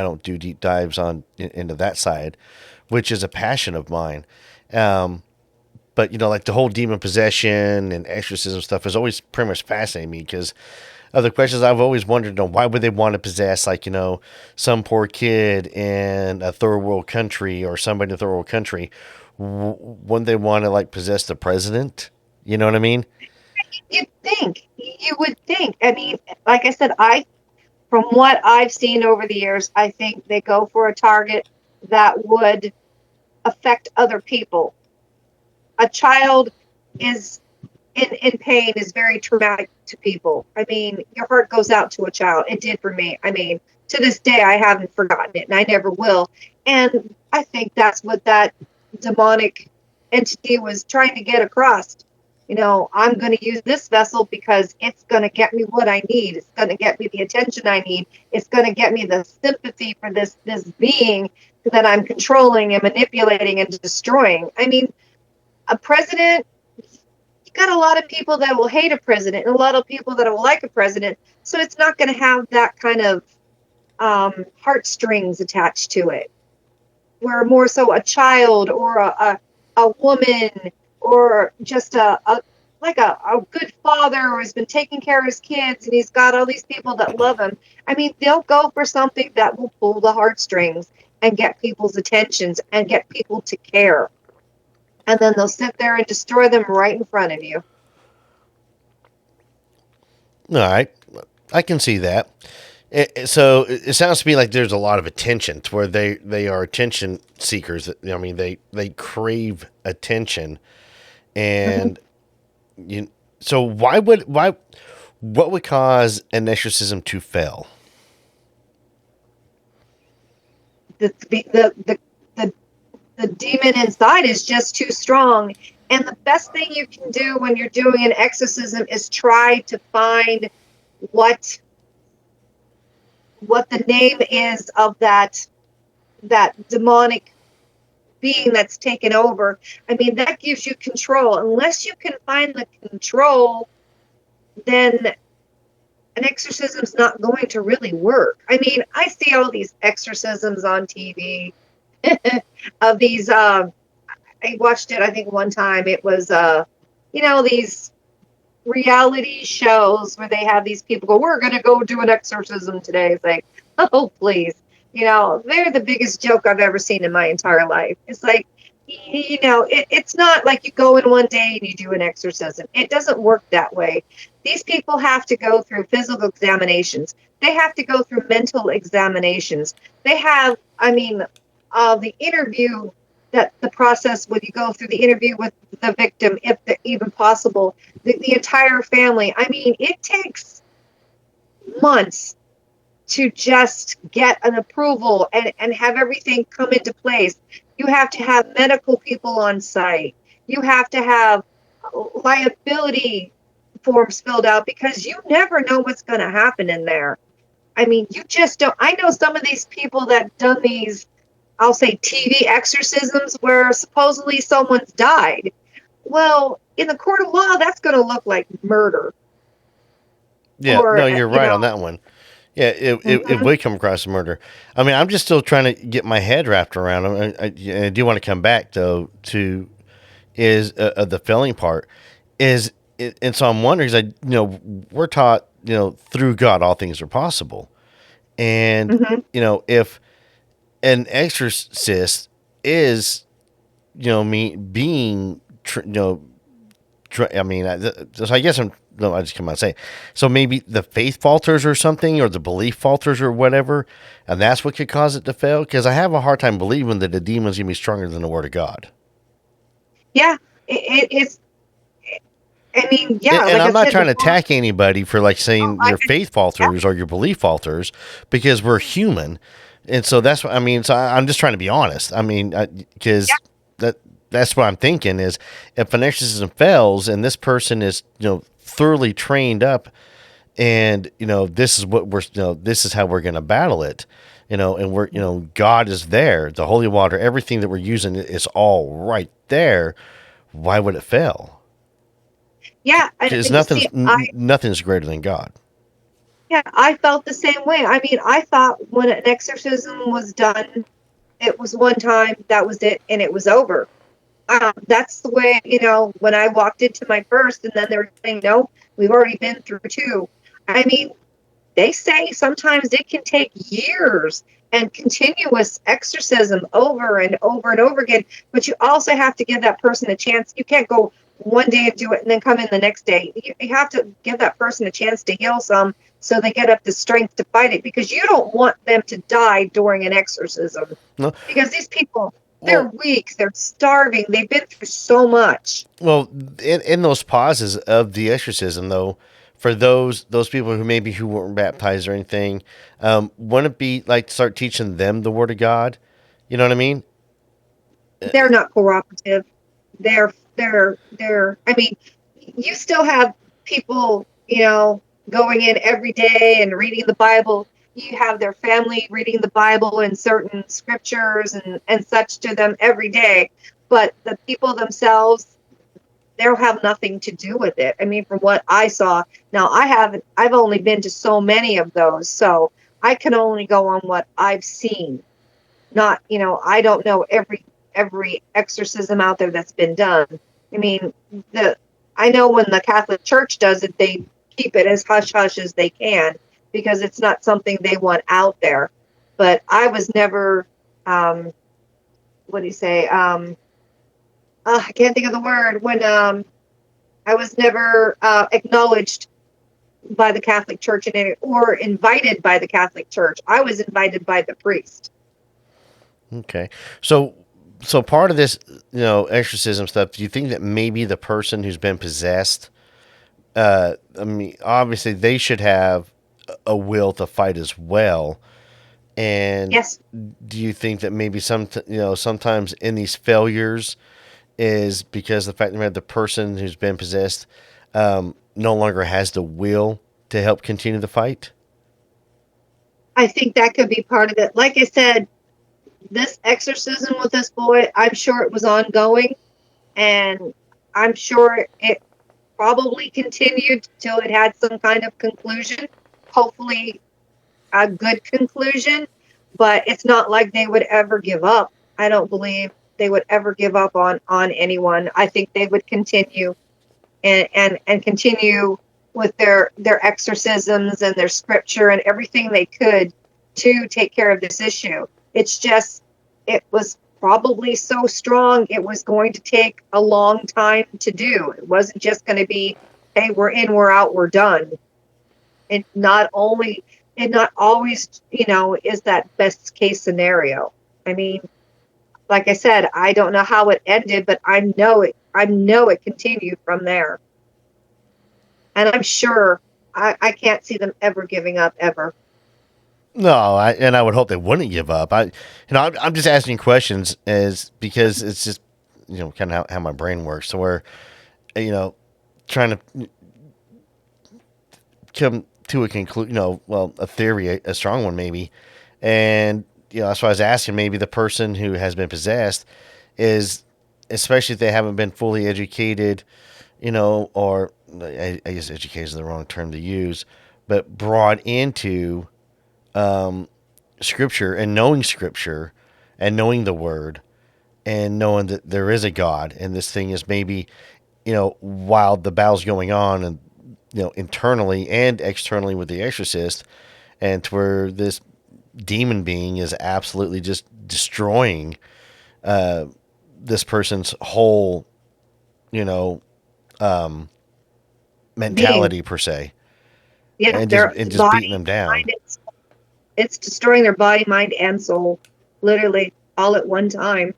don't do deep dives into that side, which is a passion of mine. But like the whole demon possession and exorcism stuff is always pretty much fascinating me, because of the questions I've always wondered, why would they want to possess, like, some poor kid in a third world country or somebody in a third world country? Wouldn't they want to, like, possess the president? You know what I mean? You would think. I mean, like I said, from what I've seen over the years, I think they go for a target that would affect other people. A child is in pain is very traumatic to people. I mean, your heart goes out to a child. It did for me. I mean, to this day, I haven't forgotten it, and I never will. And I think that's what that demonic entity was trying to get across. I'm going to use this vessel because it's going to get me what I need. It's going to get me the attention I need. It's going to get me the sympathy for this being that I'm controlling and manipulating and destroying. I mean, a president, you got a lot of people that will hate a president and a lot of people that will like a president. So it's not going to have that kind of heartstrings attached to it. Where more so a child or a woman or just a good father who has been taking care of his kids and he's got all these people that love him. I mean, they'll go for something that will pull the heartstrings and get people's attentions and get people to care. And then they'll sit there and destroy them right in front of you. All right. I can see that. So it sounds to me like there's a lot of attention to where they are attention seekers. I mean, they crave attention, and so what would cause an exorcism to fail? The demon inside is just too strong, and the best thing you can do when you're doing an exorcism is try to find what the name is of that demonic being that's taken over. I mean, that gives you control. Unless you can find the control, then an exorcism's not going to really work. I mean, I see all these exorcisms on TV of these. I watched it, I think, one time. It was, these reality shows where they have these people go, we're going to go do an exorcism today. It's like, oh, please. They're the biggest joke I've ever seen in my entire life. It's like, it's not like you go in one day and you do an exorcism. It doesn't work that way. These people have to go through physical examinations. They have to go through mental examinations. They have, the interview, that the process when you go through the interview with the victim, if even possible, the entire family. I mean, it takes months to just get an approval and have everything come into place. You have to have medical people on site. You have to have liability forms filled out because you never know what's going to happen in there. I mean, you just don't. I know some of these people that done these, I'll say, TV exorcisms where supposedly someone's died. Well, in the court of law, that's going to look like murder. Yeah, no, you're right on that one. Yeah, it would come across as murder. I mean, I'm just still trying to get my head wrapped around them. I do want to come back, though, to the failing part. And so I'm wondering, because we're taught, through God, all things are possible. And, if an exorcist is, being, so I guess I just come out and say, so maybe the faith falters or something, or the belief falters or whatever, and that's what could cause it to fail. Because I have a hard time believing that a demon's gonna be stronger than the Word of God. Yeah, it's. I mean, yeah, and I'm not trying to attack anybody for saying your faith falters or your belief falters, because we're human. And so that's what I mean. So I'm just trying to be honest. I mean, because that's what I'm thinking is, if an exorcism fails and this person is, thoroughly trained up, and this is what this is how we're going to battle it, and we're, God is there, the holy water, everything that we're using is all right there. Why would it fail? Yeah, because nothing's greater than God. Yeah, I felt the same way. I mean, I thought when an exorcism was done, it was one time, that was it, and it was over. That's the way, when I walked into my first, and then they were saying, no, we've already been through two. I mean, they say sometimes it can take years and continuous exorcism over and over and over again, but you also have to give that person a chance. You can't go one day and do it and then come in the next day. You have to give that person a chance to heal some, so they get up the strength to fight it, because you don't want them to die during an exorcism. No. Because these people, they're weak, they're starving, they've been through so much. Well, in those pauses of the exorcism, though, for those people who weren't baptized or anything, wouldn't it be like start teaching them the Word of God? You know what I mean? They're not cooperative. They're I mean, you still have people, going in every day and reading the Bible. You have their family reading the Bible and certain scriptures and such to them every day. But the people themselves, they'll have nothing to do with it. I mean, from what I saw, now I've only been to so many of those, so I can only go on what I've seen. Not, I don't know every exorcism out there that's been done. I mean, I know when the Catholic Church does it, they keep it as hush hush as they can because it's not something they want out there. But I was never, what do you say? I can't think of the word when I was never acknowledged by the Catholic Church or invited by the Catholic Church. I was invited by the priest. Okay. So part of this, exorcism stuff, do you think that maybe the person who's been possessed, I mean, obviously they should have a will to fight as well. And Yes. do you think that maybe sometimes in these failures is because the fact that the person who's been possessed no longer has the will to help continue the fight? I think that could be part of it. Like I said, this exorcism with this boy, I'm sure it was ongoing, and I'm sure it probably continued till it had some kind of conclusion. Hopefully, a good conclusion, but it's not like they would ever give up. I don't believe they would ever give up on anyone. I think they would continue and continue with their exorcisms and their scripture and everything they could to take care of this issue. It's just, it was probably so strong, it was going to take a long time to do. It wasn't just going to be, hey, we're in, we're out, we're done. It not always, is that best case scenario. I mean, like I said, I don't know how it ended, but I know it continued from there. And I'm sure I can't see them ever giving up ever. No, I would hope they wouldn't give up. I'm just asking questions because it's just, kind of how my brain works. So we're, trying to come to a conclusion, a theory, a strong one maybe. And, that's why I was asking, maybe the person who has been possessed is, especially if they haven't been fully educated, or I guess education is the wrong term to use, but brought into scripture and knowing the word and knowing that there is a God and this thing is maybe, while the battle's going on and, internally and externally with the exorcist, and to where this demon being is absolutely just destroying this person's whole, mentality per se. Yeah, And their just body, beating them down. mind, it's destroying their body, mind, and soul, literally all at one time.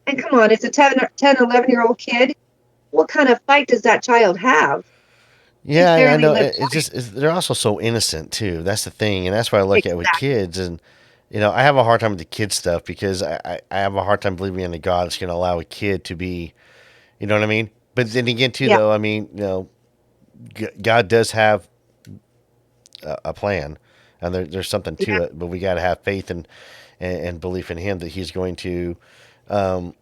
And come on, it's a 10, 11-year-old kid. What kind of fight does that child have? Yeah, I know. lived It's just they're also so innocent too. That's the thing, and that's why I look at it with Exactly. kids. And I have a hard time with the kid stuff because I have a hard time believing in a God that's going to allow a kid to be, you know what I mean. But then again, too, Yeah, though, I mean, God does have a plan, and there's something yeah. to it. But we got to have faith and belief in Him that He's going to, um,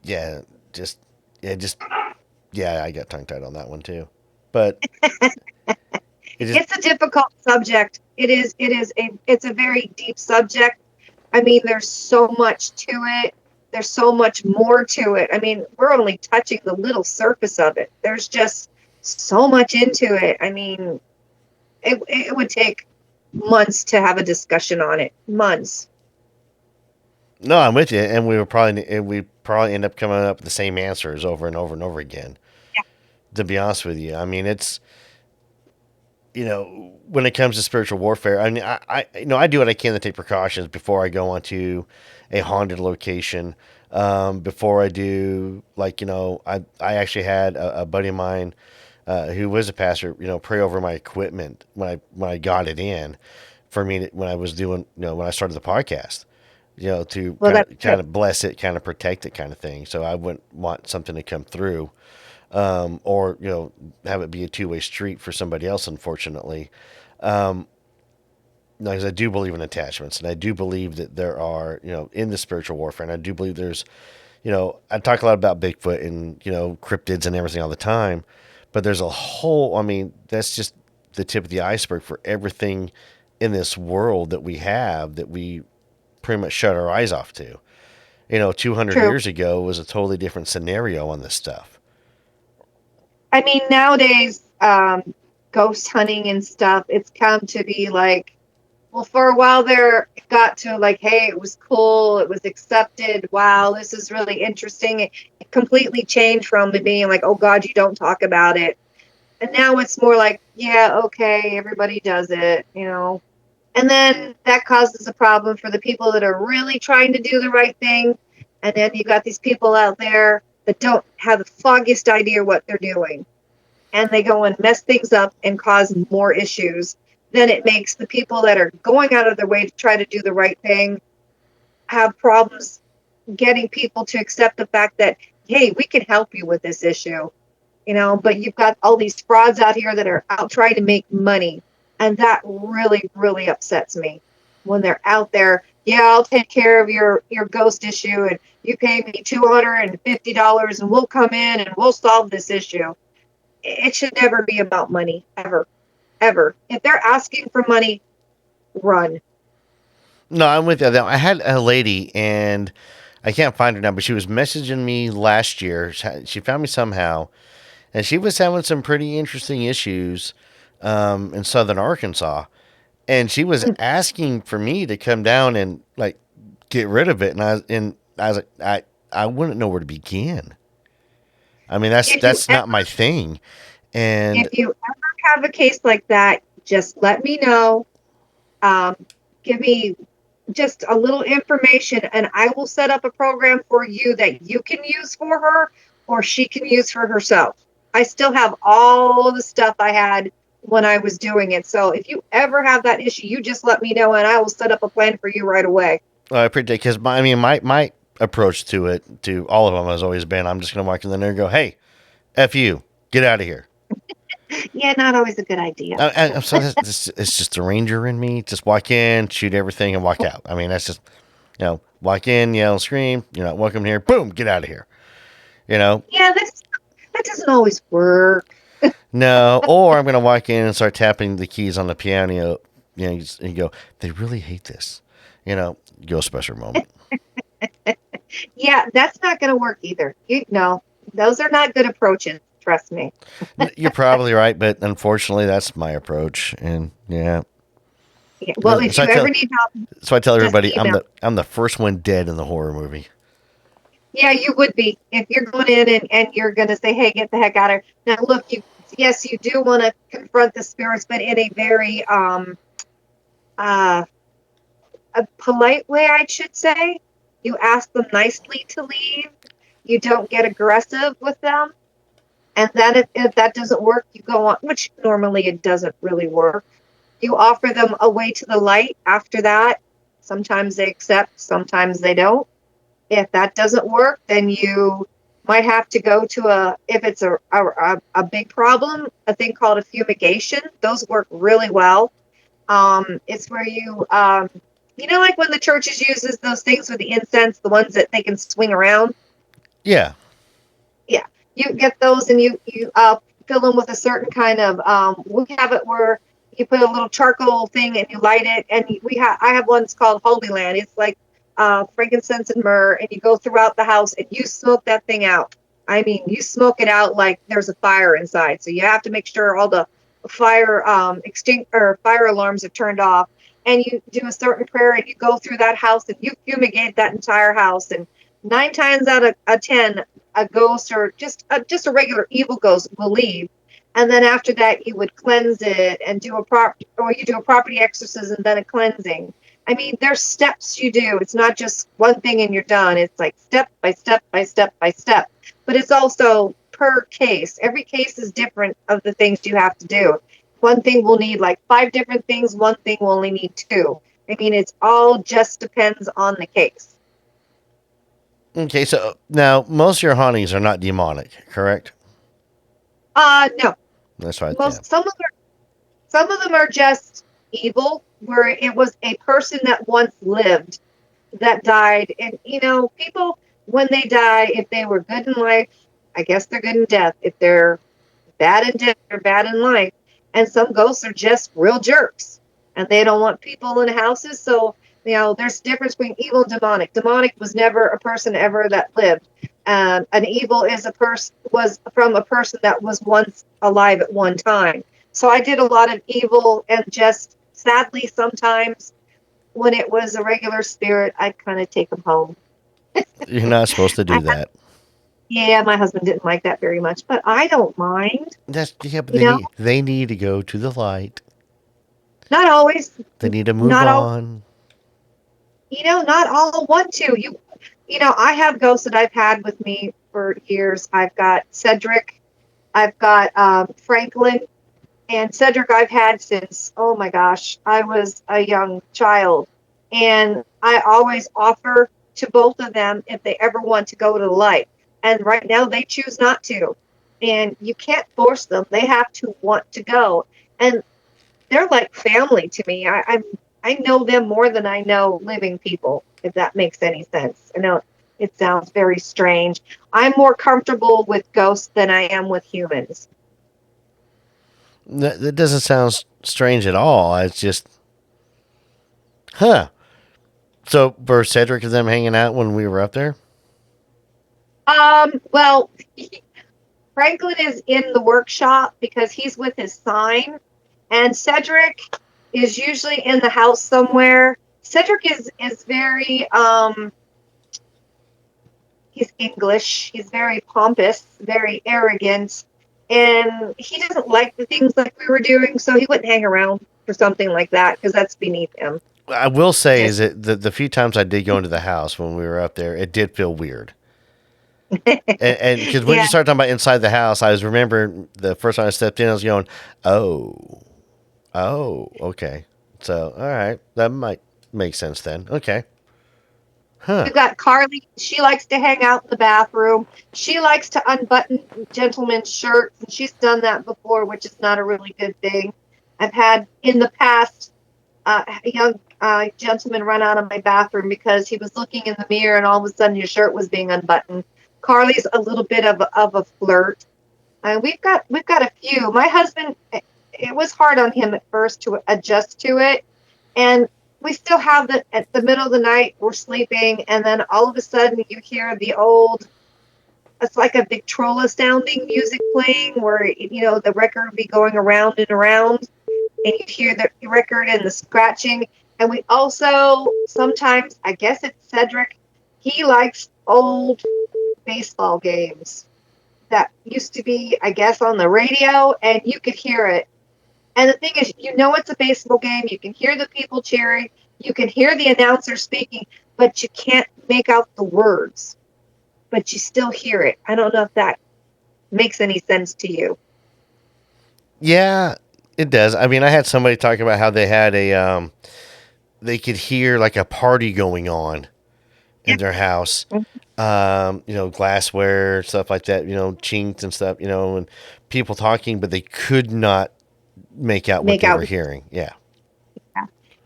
yeah, just yeah. I got tongue tied on that one too, but it just It's a difficult subject. It's a very deep subject. I mean, there's so much to it. There's so much more to it. I mean, we're only touching the little surface of it. There's just so much into it. I mean, it would take months to have a discussion on it. Months. no, I'm with you, and we probably end up coming up with the same answers over and over and over again. Yeah. To be honest with you, I mean, it's when it comes to spiritual warfare, I mean, I do what I can to take precautions before I go onto a haunted location. Before I do, like, I actually had a buddy of mine who was a pastor, pray over my equipment when I got it in for me when I was doing, when I started the podcast, to Well, that's kind good. of bless it, kind of protect it, kind of thing. So I wouldn't want something to come through. or have it be a two-way street for somebody else. Unfortunately, no, because I do believe in attachments, and I do believe that there are in the spiritual warfare, and I do believe there's I talk a lot about Bigfoot and cryptids and everything all the time, but there's a whole. I mean, that's just the tip of the iceberg for everything in this world that we have that we pretty much shut our eyes off to. 200 True. years ago was a totally different scenario on this stuff. I mean, nowadays, ghost hunting and stuff, it's come to be like, well, for a while there, it got to like, hey, it was cool, it was accepted. Wow, this is really interesting. It completely changed from it being like, oh God, you don't talk about it. And now it's more like, yeah, okay, everybody does it, And then that causes a problem for the people that are really trying to do the right thing. And then you got these people out there that don't have the foggiest idea what they're doing. And they go and mess things up and cause more issues. Then it makes the people that are going out of their way to try to do the right thing have problems getting people to accept the fact that, hey, we can help you with this issue. But you've got all these frauds out here that are out trying to make money. And that really, really upsets me when they're out there. Yeah, I'll take care of your ghost issue, and you pay me $250 and we'll come in and we'll solve this issue. It should never be about money, ever, ever. If they're asking for money, run. No, I'm with you. I had a lady, and I can't find her now, but she was messaging me last year. She found me somehow, and she was having some pretty interesting issues in southern Arkansas, and she was asking for me to come down and like get rid of it, and I was like, I wouldn't know where to begin. I mean, that's not my thing. And if you ever have a case like that, just let me know. Give me just a little information, and I will set up a program for you that you can use for her or she can use for herself. I still have all the stuff I had when I was doing it. So if you ever have that issue, you just let me know and I will set up a plan for you right away. I appreciate it, because my approach to it, to all of them, has always been, I'm just going to walk in there and go, hey, F you, get out of here. Yeah, not always a good idea. So it's just the ranger in me. Just walk in, shoot everything, and walk out. I mean, that's just, walk in, yell, scream, you're not welcome here, boom, get out of here. Yeah, that doesn't always work. No, or I'm going to walk in and start tapping the keys on the piano, and you go, they really hate this. Go special moment. Yeah, that's not going to work either. Those are not good approaches. Trust me. You're probably right, but unfortunately, that's my approach. And yeah. Well, if you ever need help, so I tell everybody, I'm the first one dead in the horror movie. Yeah, you would be if you're going in and you're going to say, "Hey, get the heck out of here." Now, look, you do want to confront the spirits, but in a very a polite way, I should say. You ask them nicely to leave. You don't get aggressive with them. And then if that doesn't work, you go on, which normally it doesn't really work. You offer them a way to the light after that. Sometimes they accept, sometimes they don't. If that doesn't work, then you might have to go to if it's a big problem, a thing called a fumigation. Those work really well. It's where you, like when the churches uses those things with the incense, the ones that they can swing around. Yeah. Yeah. You get those and you fill them with a certain kind of, we have it where you put a little charcoal thing and you light it. And I have ones called Holy Land. It's like frankincense and myrrh, and you go throughout the house and you smoke that thing out. I mean, you smoke it out like there's a fire inside. So you have to make sure all the fire fire alarms are turned off, and you do a certain prayer and you go through that house and you fumigate that entire house. And 9 times out of 10, a ghost or just a regular evil ghost will leave. And then after that, you would cleanse it and do a property exorcism, then a cleansing. I mean, there's steps you do. It's not just one thing and you're done. It's like step by step by step by step. But it's also per case. Every case is different of the things you have to do. One thing will need like 5 different things. One thing will only need 2. I mean, it's all just depends on the case. Okay, so now most of your hauntings are not demonic, correct? No. That's right. Yeah. Most some of them are just evil, where it was a person that once lived that died. And people, when they die, if they were good in life, I guess they're good in death. If they're bad in death, they're bad in life. And some ghosts are just real jerks, and they don't want people in houses. So there's a difference between evil and demonic. Demonic was never a person ever that lived. An evil is was from a person that was once alive at one time. So I did a lot of evil, and just sadly sometimes when it was a regular spirit, I'd kind of take them home. You're not supposed to do that. Yeah, my husband didn't like that very much, but I don't mind. Yeah, but You know, they need to go to the light. not always, They need to move not all, on. not all want to. I have ghosts that I've had with me for years. I've got Cedric, I've got Franklin, and Cedric I've had since, oh my gosh, I was a young child. And I always offer to both of them if they ever want to go to the light. And right now they choose not to. And you can't force them. They have to want to go. And they're like family to me. I know them more than I know living people, if that makes any sense. I know it sounds very strange. I'm more comfortable with ghosts than I am with humans. That doesn't sound strange at all. It's just, huh. So were Cedric and them hanging out when we were up there? Well, Franklin is in the workshop because he's with his sign, and Cedric is usually in the house somewhere. Cedric is very he's English. He's very pompous, very arrogant, and he doesn't like the things like we were doing, so he wouldn't hang around for something like that because that's beneath him. I will say is that the few times I did go into the house when we were up there, it did feel weird. And because when you start talking about inside the house, I was remembering the first time I stepped in, I was going, oh, okay. So, all right, that might make sense then. Okay. Huh. We've got Carly. She likes to hang out in the bathroom. She likes to unbutton gentlemen's shirts, and she's done that before, which is not a really good thing. I've had in the past a young gentleman run out of my bathroom because he was looking in the mirror, and all of a sudden his shirt was being unbuttoned. Carly's a little bit of a flirt. We've got a few. My husband, it was hard on him at first to adjust to it, and we still have that at the middle of the night, we're sleeping, and then all of a sudden you hear it's like a Victrola sounding music playing where, the record would be going around and around, and you hear the record and the scratching. And we also, sometimes, I guess it's Cedric, he likes old baseball games that used to be, I guess, on the radio, and you could hear it. And the thing is, it's a baseball game. You can hear the people cheering. You can hear the announcer speaking, but you can't make out the words. But you still hear it. I don't know if that makes any sense to you. Yeah, it does. I mean, I had somebody talk about how they had they could hear like a party going on in their house. Glassware, stuff like that, chinks and stuff, and people talking, but they could not make out what they were hearing. Yeah.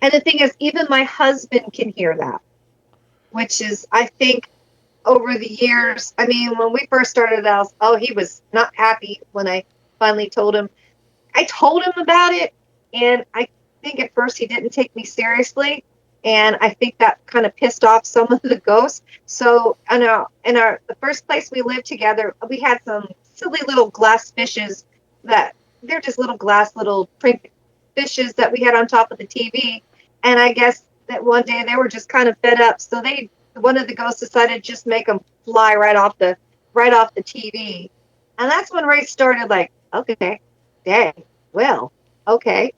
And the thing is, even my husband can hear that, which is, I think, over the years, I mean, when we first started out, he was not happy when I finally told him. I told him about it, and I think at first he didn't take me seriously, and I think that kind of pissed off some of the ghosts. So, the first place we lived together, we had some silly little glass fishes that they're just little print fishes that we had on top of the TV. And I guess that one day they were just kind of fed up. So one of the ghosts decided to just make them fly right off the TV. And that's when Ray started like, okay, dang, well, okay.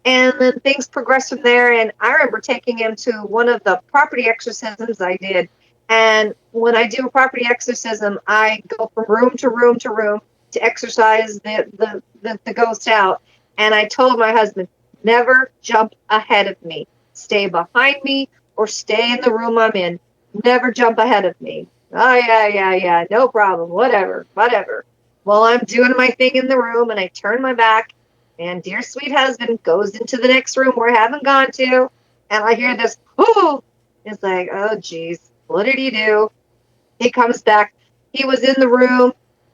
And then things progressed from there. And I remember taking him to one of the property exorcisms I did. And when I do a property exorcism, I go from room to room to room to exorcise the ghost out. And I told my husband, never jump ahead of me. Stay behind me or stay in the room I'm in. Never jump ahead of me. Oh, yeah. No problem. Whatever. Well, I'm doing my thing in the room, and I turn my back, and dear sweet husband goes into the next room where I haven't gone to, and I hear this, oh, it's like, oh, geez, what did he do? He comes back. He was in the room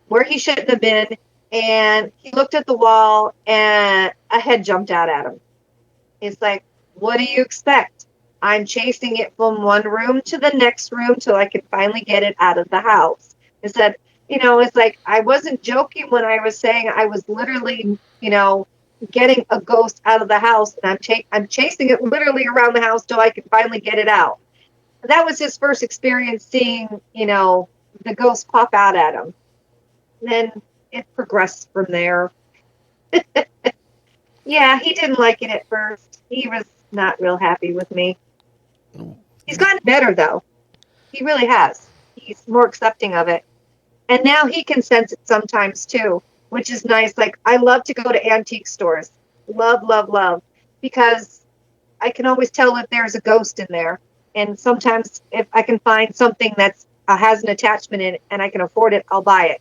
where he shouldn't have been, and he looked at the wall, and a head jumped out at him. It's like, what do you expect? I'm chasing it from one room to the next room till I can finally get it out of the house. It said, it's like I wasn't joking when I was saying I was literally, getting a ghost out of the house, and I'm chasing it literally around the house till I can finally get it out. That was his first experience seeing, the ghost pop out at him. And then it progressed from there. Yeah, he didn't like it at first. He was not real happy with me. He's gotten better, though. He really has. He's more accepting of it. And now he can sense it sometimes, too, which is nice. Like, I love to go to antique stores. Love, love, love. Because I can always tell if there's a ghost in there. And sometimes if I can find something that's has an attachment in it and I can afford it, I'll buy it.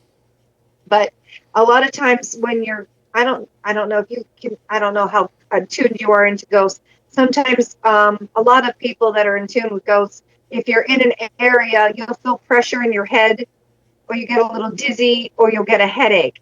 But a lot of times when I don't know if you can, I don't know how attuned you are into ghosts. Sometimes a lot of people that are in tune with ghosts, if you're in an area, you'll feel pressure in your head, or you get a little dizzy, or you'll get a headache.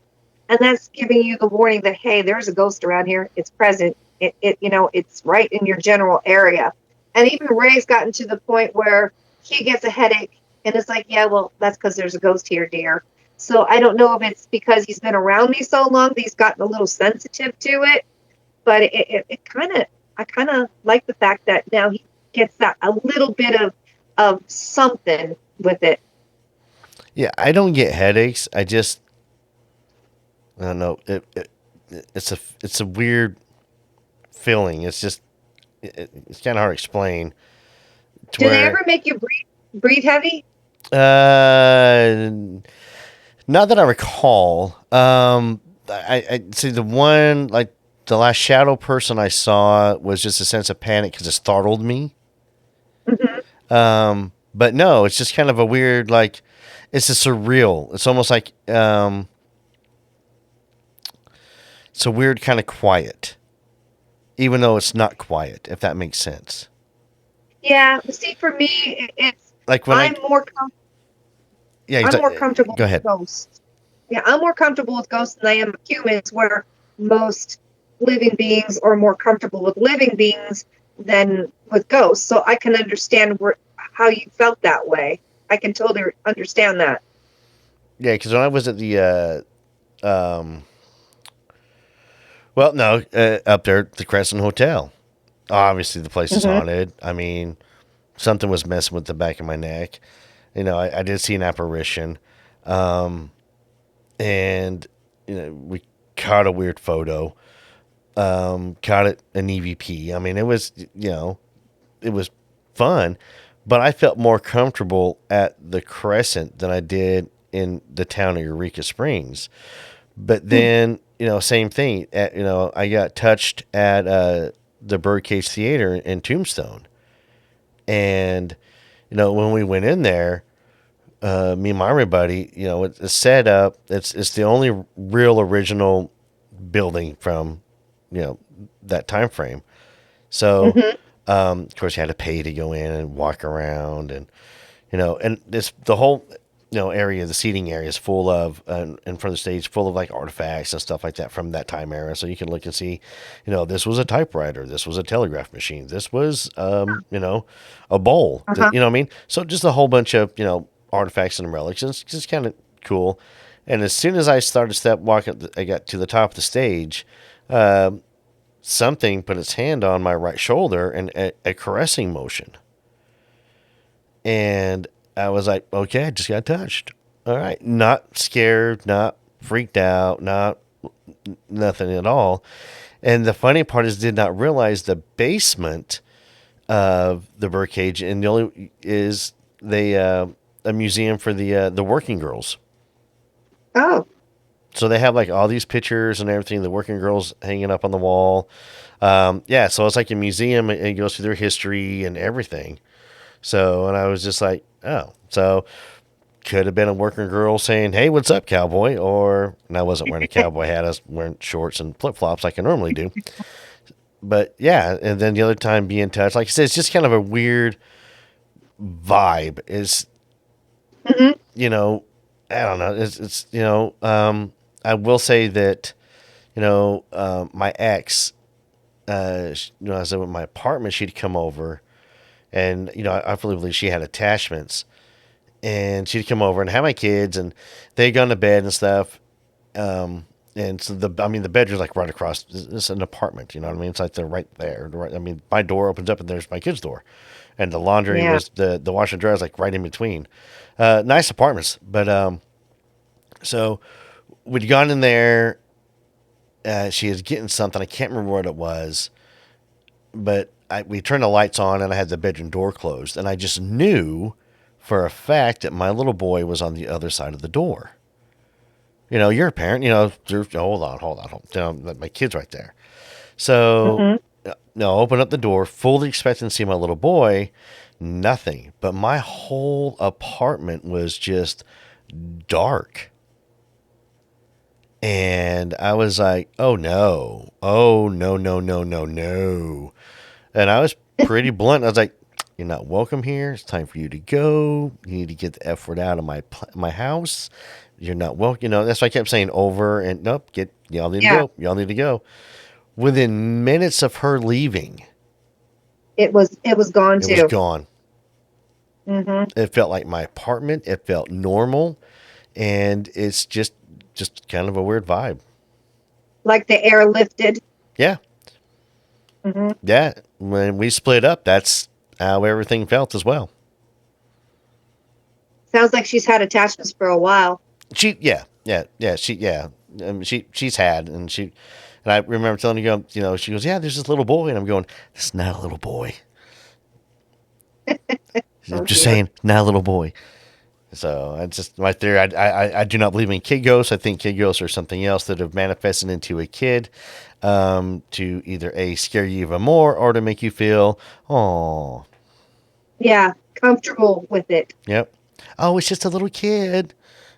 And that's giving you the warning that, hey, there's a ghost around here. It's present. It's right in your general area. And even Ray's gotten to the point where he gets a headache, and it's like, yeah, well, that's because there's a ghost here, dear. So I don't know if it's because he's been around me so long that he's gotten a little sensitive to it, but I kind of like the fact that now he gets that a little bit of something with it. Yeah, I don't get headaches. I don't know. It's a weird feeling. It's just it's kind of hard to explain. Do they ever make you breathe heavy? Not that I recall. I see the one, like the last shadow person I saw was just a sense of panic because it startled me. Mm-hmm. But no, it's just kind of a weird, like, it's a surreal. It's almost like it's a weird kind of quiet, even though it's not quiet, if that makes sense. Yeah. See, for me, it's Like when I'm more comfortable. yeah, I'm more comfortable go ahead. with ghosts. Yeah, I'm more comfortable with ghosts than I am with humans, where most living beings are more comfortable with living beings than with ghosts. So I can understand how you felt that way. I can totally understand that. Yeah, because when I was at the well, no, up there at the Crescent Hotel, obviously the place is Mm-hmm. haunted. I mean, something was messing with the back of my neck. I did see an apparition, and we caught a weird photo. Caught it an EVP. I mean, it was it was fun, but I felt more comfortable at the Crescent than I did in the town of Eureka Springs. But then, same thing. I got touched at the Birdcage Theater in Tombstone, and when we went in there, me and my everybody, it's set up. It's the only real original building from that time frame. So, Mm-hmm. of course, you had to pay to go in and walk around, and and this the whole area, the seating area is full of in front of the stage, full of like artifacts and stuff like that from that time era. So you can look and see, this was a typewriter, this was a telegraph machine, this was a bowl, Uh-huh. you know what I mean? So just a whole bunch of artifacts and relics. And it's just kind of cool. And as soon as I started walking, I got to the top of the stage. Something put its hand on my right shoulder and a caressing motion. And I was like, okay, I just got touched. All right. Not scared, not freaked out, nothing at all. And the funny part is, did not realize the basement of the birdcage, and the only is a museum for the working girls. Oh. So they have like all these pictures and everything, the working girls hanging up on the wall. Yeah, so it's like a museum, and it goes through their history and everything. So, and I was just like, oh. So could have been a working girl saying, "Hey, what's up, cowboy?" And I wasn't wearing a cowboy hat. I was wearing shorts and flip flops like I normally do. But yeah, and then the other time being touched, like I said, it's just kind of a weird vibe. Is you know, I don't know. It's I will say that my ex, I was in my apartment, she'd come over, and I believe she had attachments, and she'd come over and have my kids, and they'd gone to bed and stuff. And so the bedroom's like right across. It's an apartment, you know what I mean? It's like they're right there. My door opens up and there's my kid's door, and the laundry Yeah. was the washer and dryer is like right in between. Nice apartments, but so we'd gone in there. She was getting something. I can't remember what it was, but we turned the lights on and I had the bedroom door closed, and I just knew for a fact that my little boy was on the other side of the door. You're a parent, hold on. My kid's right there. So, open up the door, fully expecting to see my little boy. Nothing. But my whole apartment was just dark. And I was like, oh no. Oh, no, no, no, no, no. And I was pretty blunt. I was like, you're not welcome here. It's time for you to go. You need to get the F word out of my house. You're not welcome. That's why I kept saying over and nope. Y'all need to go. Y'all need to go. Within minutes of her leaving, it was gone too. It was gone. It felt like my apartment. It felt normal, and it's just kind of a weird vibe. Like the air lifted. Yeah. Yeah. When we split up, that's how everything felt as well. Sounds like she's had attachments for a while. She's had, and I remember telling her, she goes, yeah, there's this little boy, and I'm going, this is not a little boy. I'm just saying, not a little boy. So I just right there. I do not believe in kid ghosts. I think kid ghosts are something else that have manifested into a kid, to either scare you even more or to make you feel, oh, yeah, comfortable with it. Yep. Oh, it's just a little kid.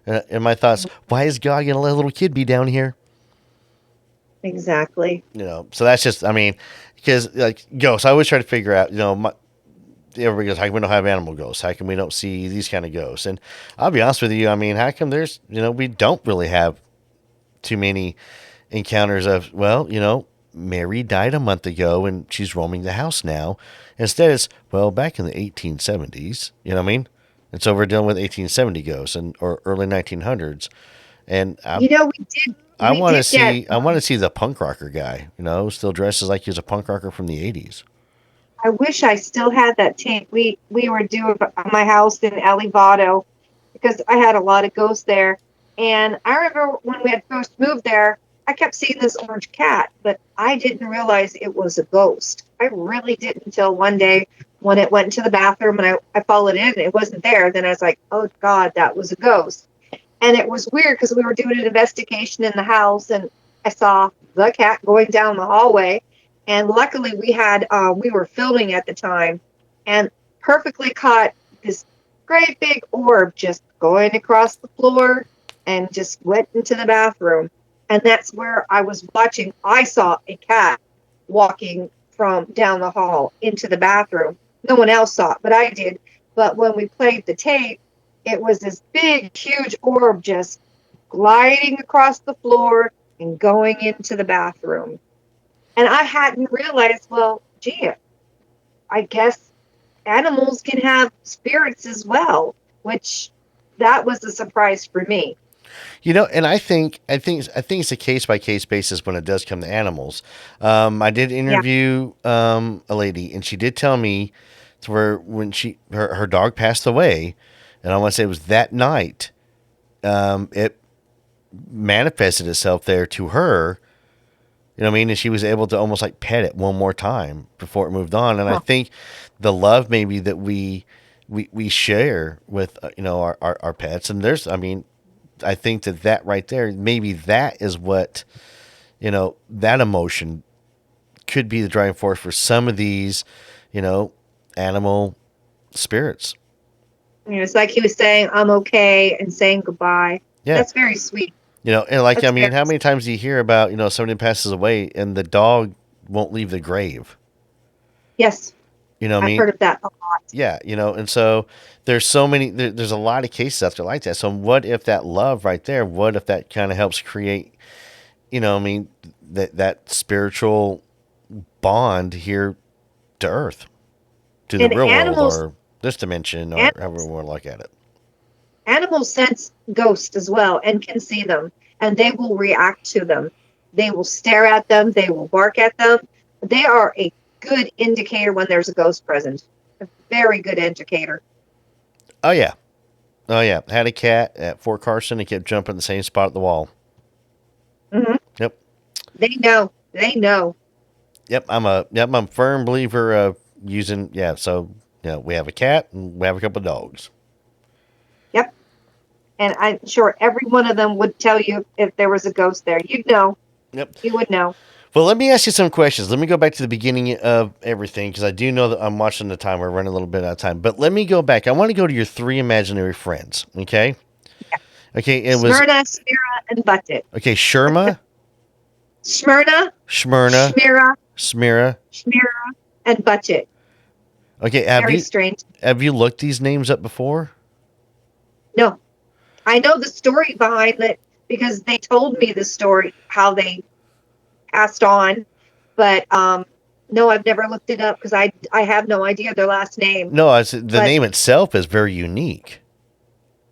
And my thoughts, why is God going to let a little kid be down here? Exactly. So that's just, because like ghosts, I always try to figure out, everybody goes, how come we don't have animal ghosts? How come we don't see these kind of ghosts? And I'll be honest with you, how come there's, we don't really have too many encounters of, Mary died a month ago and she's roaming the house now. Instead, it's, back in the 1870s, you know what I mean? And so we're dealing with 1870 ghosts or early 1900s. And we did. I want to see the punk rocker guy, still dresses like he was a punk rocker from the 80s. I wish I still had that tape. We were doing my house in Elevado because I had a lot of ghosts there. And I remember when we had first moved there, I kept seeing this orange cat, but I didn't realize it was a ghost. I really didn't until one day when it went into the bathroom and I followed in and it wasn't there. Then I was like, oh God, that was a ghost. And it was weird because we were doing an investigation in the house and I saw the cat going down the hallway. And luckily we were filming at the time and perfectly caught this great big orb just going across the floor and just went into the bathroom. And that's where I was watching. I saw a cat walking from down the hall into the bathroom. No one else saw it, but I did. But when we played the tape, it was this big, huge orb just gliding across the floor and going into the bathroom. And I hadn't realized, I guess animals can have spirits as well, which that was a surprise for me. And I think it's a case by case basis when it does come to animals. I did interview a lady, and she did tell me to where when her dog passed away, and I want to say it was that night, it manifested itself there to her. You know what I mean? And she was able to almost like pet it one more time before it moved on. And I think the love maybe that we share with our pets, and there's I think that right there, maybe that is what, that emotion could be the driving force for some of these, animal spirits. It's like he was saying, "I'm okay," and saying goodbye. Yeah. That's very sweet. And like, That's very how many times do you hear about, somebody passes away and the dog won't leave the grave? Yes, You know what I I've mean? heard of that a lot. Yeah, and so there's so many, there's a lot of cases out there like that. So what if that love right there, what if that kind of helps create, that spiritual bond here to Earth, to the And real world, animals, or this dimension, or however animals, we want to look at it. animals sense ghosts as well and can see them, and they will react to them. They will stare at them. They will bark at them. They are a good indicator when there's a ghost present. A very good indicator. Oh yeah, oh yeah. Had a cat at Fort Carson. He kept jumping the same spot at the wall. Hmm. Yep. They know. They know. Yep. I'm a firm believer of using. Yeah. So we have a cat and we have a couple of dogs. Yep. And I'm sure every one of them would tell you if there was a ghost there. You'd know. Yep. You would know. Well, let me ask you some questions. Let me go back to the beginning of everything because I do know that I'm watching the time. We're running a little bit out of time. But let me go back. I want to go to your 3 imaginary friends. Okay? Yeah. Okay, it was... Smyrna, Smira, and Bucket. Okay, Sherma, Smyrna, Smyrna, Smira, Smira. Smira, and Bucket. Okay, Very strange. have you looked these names up before? No. I know the story behind it because they told me the story, how they passed on. But no, I've never looked it up because I have no idea their last name. No, the name itself is very unique.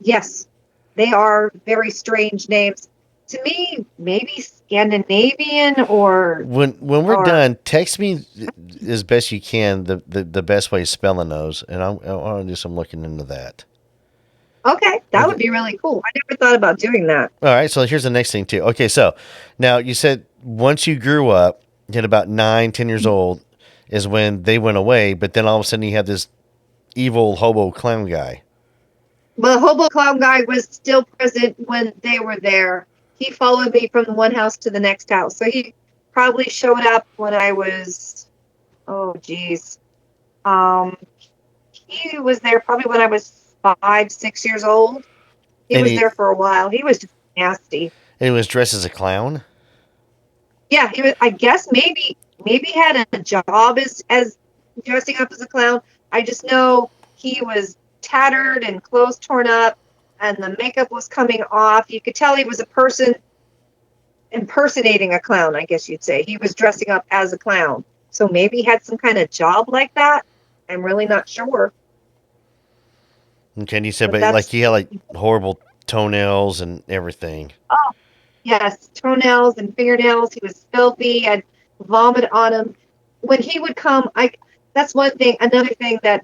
Yes, they are very strange names. To me, maybe Scandinavian or... When we're done, text me as best you can the best way of spelling those, and I want to do some looking into that. Okay, that would be really cool. I never thought about doing that. All right, so here's the next thing too. Okay, so now you said once you grew up, at about 9, 10 years old, is when they went away, but then all of a sudden you have this evil hobo clown guy. Well, the hobo clown guy was still present when they were there. He followed me from the one house to the next house. So he probably showed up when I was, oh, geez. He was there probably when I was 5, 6 years old. He was there for a while. He was just nasty. And he was dressed as a clown? Yeah, he was. I guess maybe had a job as dressing up as a clown. I just know he was tattered and clothes torn up, and the makeup was coming off. You could tell he was a person impersonating a clown, I guess you'd say. He was dressing up as a clown. So maybe he had some kind of job like that. I'm really not sure. Okay, and you said, but like he had like horrible toenails and everything. Oh, yes, toenails and fingernails. He was filthy and vomit on him. When he would come, that's one thing. Another thing that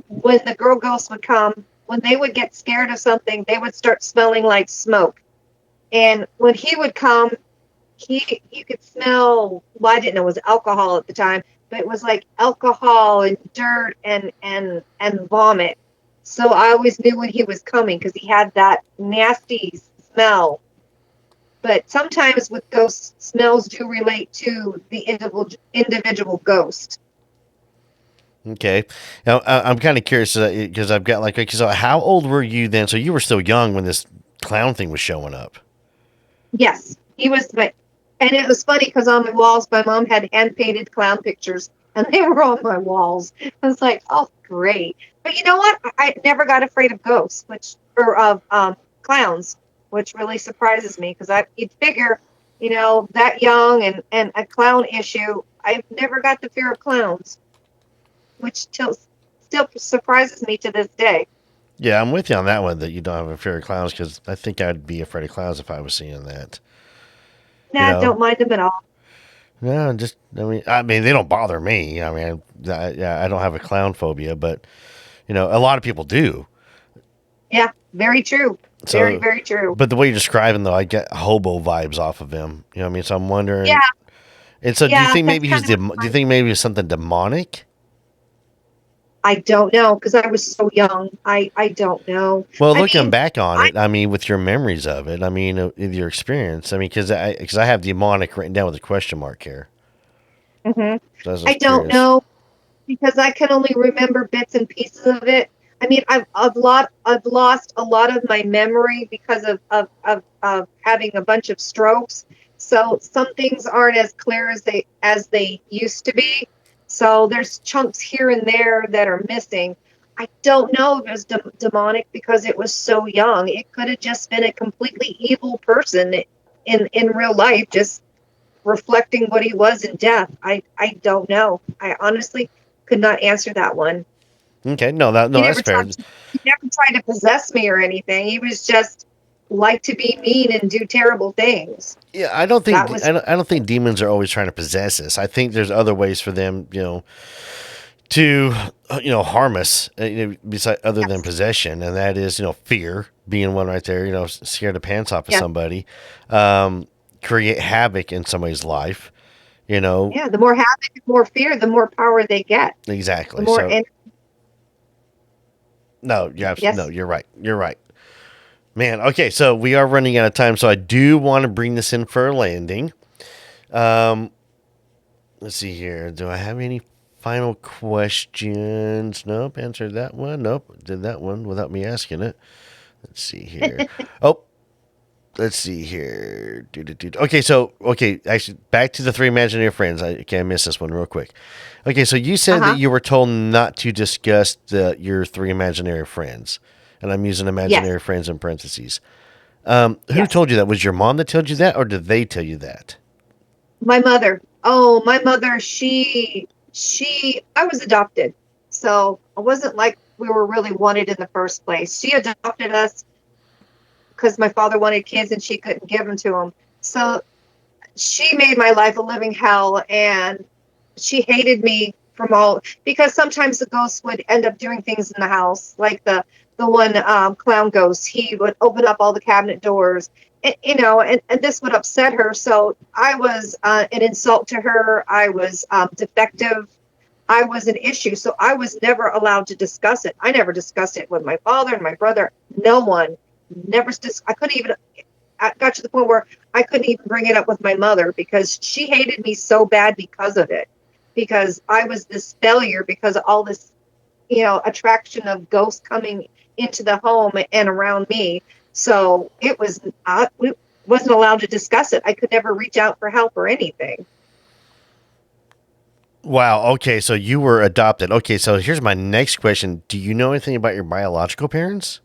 when the girl ghosts would come, when they would get scared of something, they would start smelling like smoke. And when he would come, you could smell. Well, I didn't know it was alcohol at the time, but it was like alcohol and dirt and vomit. So I always knew when he was coming because he had that nasty smell. But sometimes with ghosts, smells do relate to the individual ghost. Okay. Now, I'm kind of curious because I've got okay, so how old were you then? So you were still young when this clown thing was showing up. Yes, he was. And it was funny because on my walls, my mom had hand-painted clown pictures, and they were on my walls. I was like, oh, great. But you know what? I never got afraid of ghosts, or of clowns, which really surprises me because you'd figure, that young and a clown issue, I've never got the fear of clowns, which still surprises me to this day. Yeah, I'm with you on that one that you don't have a fear of clowns because I think I'd be afraid of clowns if I was seeing that. Nah, don't mind them at all. No, they don't bother me. I mean, I don't have a clown phobia, but a lot of people do. Yeah, very true. So, very, very true. But the way you're describing, though, I get hobo vibes off of him. You know what I mean? So I'm wondering. Yeah. And so, do you think maybe it's something demonic? I don't know because I was so young. I don't know. Well, looking back on it, I mean, with your memories of it, I mean, your experience, I mean, because I have demonic written down with a question mark here. Mm-hmm. I don't know because I can only remember bits and pieces of it. I mean, I've lost a lot of my memory because of having a bunch of strokes. So some things aren't as clear as they used to be. So there's chunks here and there that are missing. I don't know if it was demonic because it was so young. It could have just been a completely evil person in real life, just reflecting what he was in death. I don't know. I honestly could not answer that one. Okay, no, that's fair. He never tried to possess me or anything. He was just like to be mean and do terrible things. Yeah, I don't think That was I don't think demons are always trying to possess us. I think there's other ways for them, to harm us, besides other than possession, and that is fear being one right there. Scare the pants off of somebody, create havoc in somebody's life. Yeah, the more havoc, the more fear, the more power they get. Exactly. The more No, yes. no, you're right. You're right. Man, okay, so we are running out of time, so I do want to bring this in for a landing. Let's see here. Do I have any final questions? Nope, answered that one. Nope, did that one without me asking it. Let's see here. Let's see here. Okay, actually, back to the three imaginary friends. I missed this one real quick. Okay, so you said that you were told not to discuss your three imaginary friends, and I'm using imaginary friends in parentheses. Who told you that? Was your mom that told you that, or did they tell you that? My mother. Oh, my mother. I was adopted, so it wasn't like we were really wanted in the first place. She adopted us because my father wanted kids and she couldn't give them to him. So she made my life a living hell, and she hated me because sometimes the ghosts would end up doing things in the house, like the one clown ghost. He would open up all the cabinet doors, and this would upset her. So I was an insult to her. I was defective. I was an issue. So I was never allowed to discuss it. I never discussed it with my father and my brother. No one. I couldn't even. I got to the point where I couldn't even bring it up with my mother because she hated me so bad because of it. Because I was this failure because of all this, attraction of ghosts coming into the home and around me. So we wasn't allowed to discuss it. I could never reach out for help or anything. Wow. Okay, so you were adopted. Okay, so here's my next question. Do you know anything about your biological parents?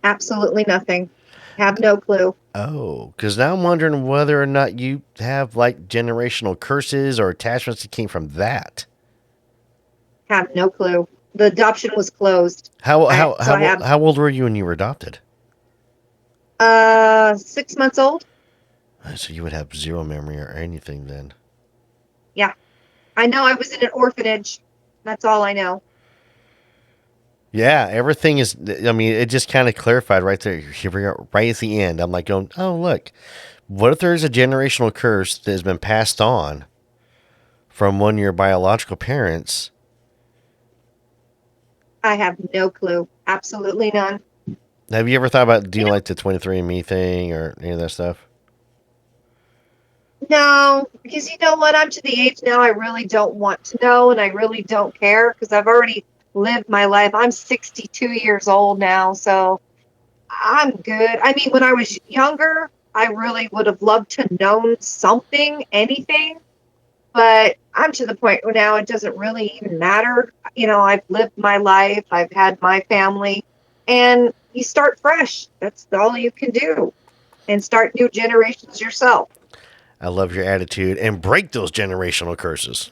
Absolutely nothing. Have no clue. Oh, because now I'm wondering whether or not you have like generational curses or attachments that came from that. Have no clue. The adoption was closed. How old were you when you were adopted? 6 months old. So you would have zero memory or anything then. Yeah. I know I was in an orphanage. That's all I know. Yeah, everything is, it just kind of clarified right there. Here we are, right at the end. I'm like going, oh, look, what if there's a generational curse that has been passed on from one of your biological parents? I have no clue. Absolutely none. Have you ever thought about doing like the 23andMe thing or any of that stuff? No, because you know what? I'm to the age now I really don't want to know, and I really don't care because I've already lived my life. I'm 62 years old now, so I'm good. I mean, when I was younger, I really would have loved to know something, anything, but I'm to the point where now it doesn't really even matter. I've lived my life, I've had my family, and you start fresh. That's all you can do, and start new generations yourself. I love your attitude and break those generational curses.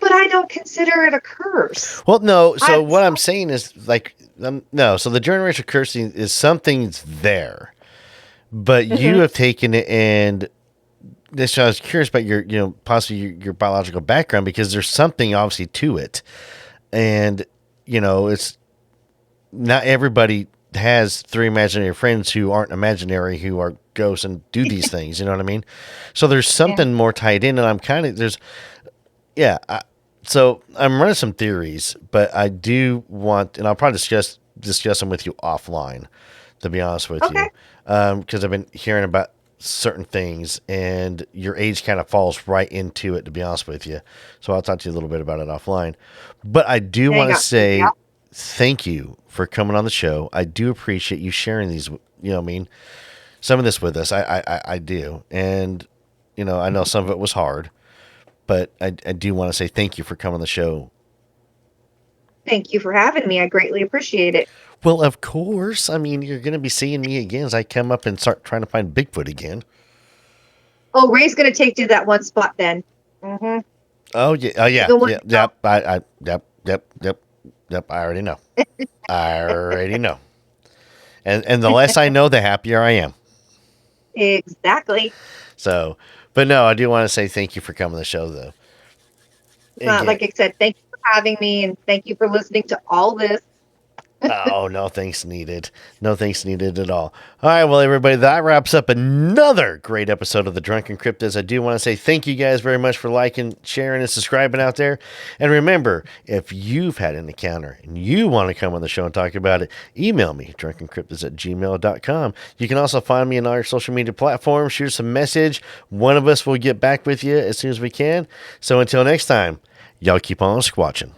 But I don't consider it a curse. Well, no. So what I'm saying is like, no. So the generational cursing is something's there, but you have taken it and this. I was curious about your, possibly your biological background because there's something obviously to it, and it's not everybody has three imaginary friends who aren't imaginary, who are ghosts and do these things. You know what I mean? So there's something more tied in, and I'm kind of so I'm running some theories, but I do want, and I'll probably discuss them with you offline, to be honest with you, because I've been hearing about certain things, and your age kind of falls right into it, to be honest with you. So I'll talk to you a little bit about it offline. But I do want to say thank you for coming on the show. I do appreciate you sharing these, some of this with us. I do. And, I know some of it was hard, but I do want to say thank you for coming on the show. Thank you for having me. I greatly appreciate it. Well, of course. I mean, you're going to be seeing me again as I come up and start trying to find Bigfoot again. Oh, Ray's going to take you to that one spot then. Mm-hmm. Oh, yeah. Oh, yeah. Yep. Yep. I already know. I already know. And the less I know, the happier I am. Exactly. So, but no, I do want to say thank you for coming to the show, though. Like I said, thank you for having me, and thank you for listening to all this. Oh, no thanks needed. No thanks needed at all. All right, well, everybody, that wraps up another great episode of the Drunken Cryptids. I do want to say thank you guys very much for liking, sharing, and subscribing out there. And remember, if you've had an encounter and you want to come on the show and talk about it, email me, drunkencryptids@gmail.com. You can also find me on all your social media platforms. Shoot us a message. One of us will get back with you as soon as we can. So until next time, y'all keep on squatching.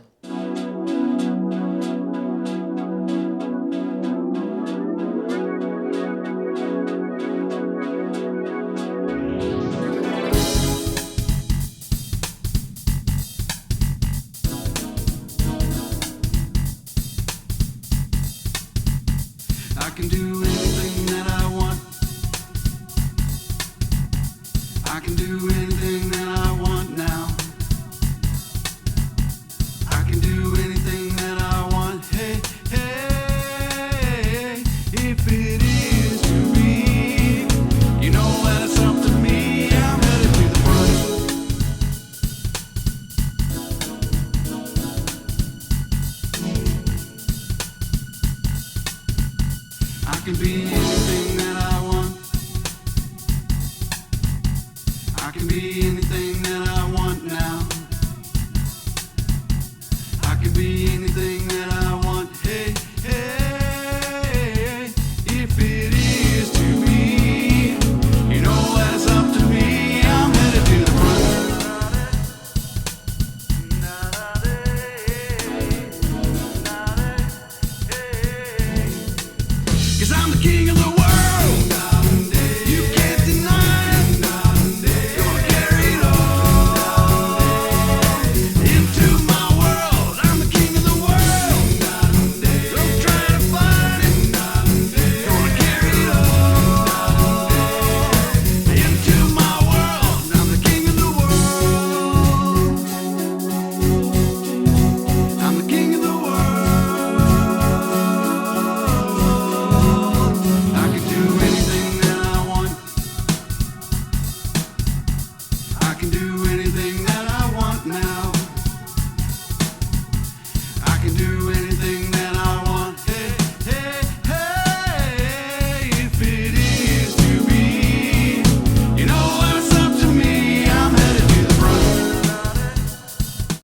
I can do anything that I want. I can do anything that I want now. I can do anything that I want. Hey, hey, if it is to be, you know that it's up to me. I'm headed to the front. I can be anything that I want. I can be anything.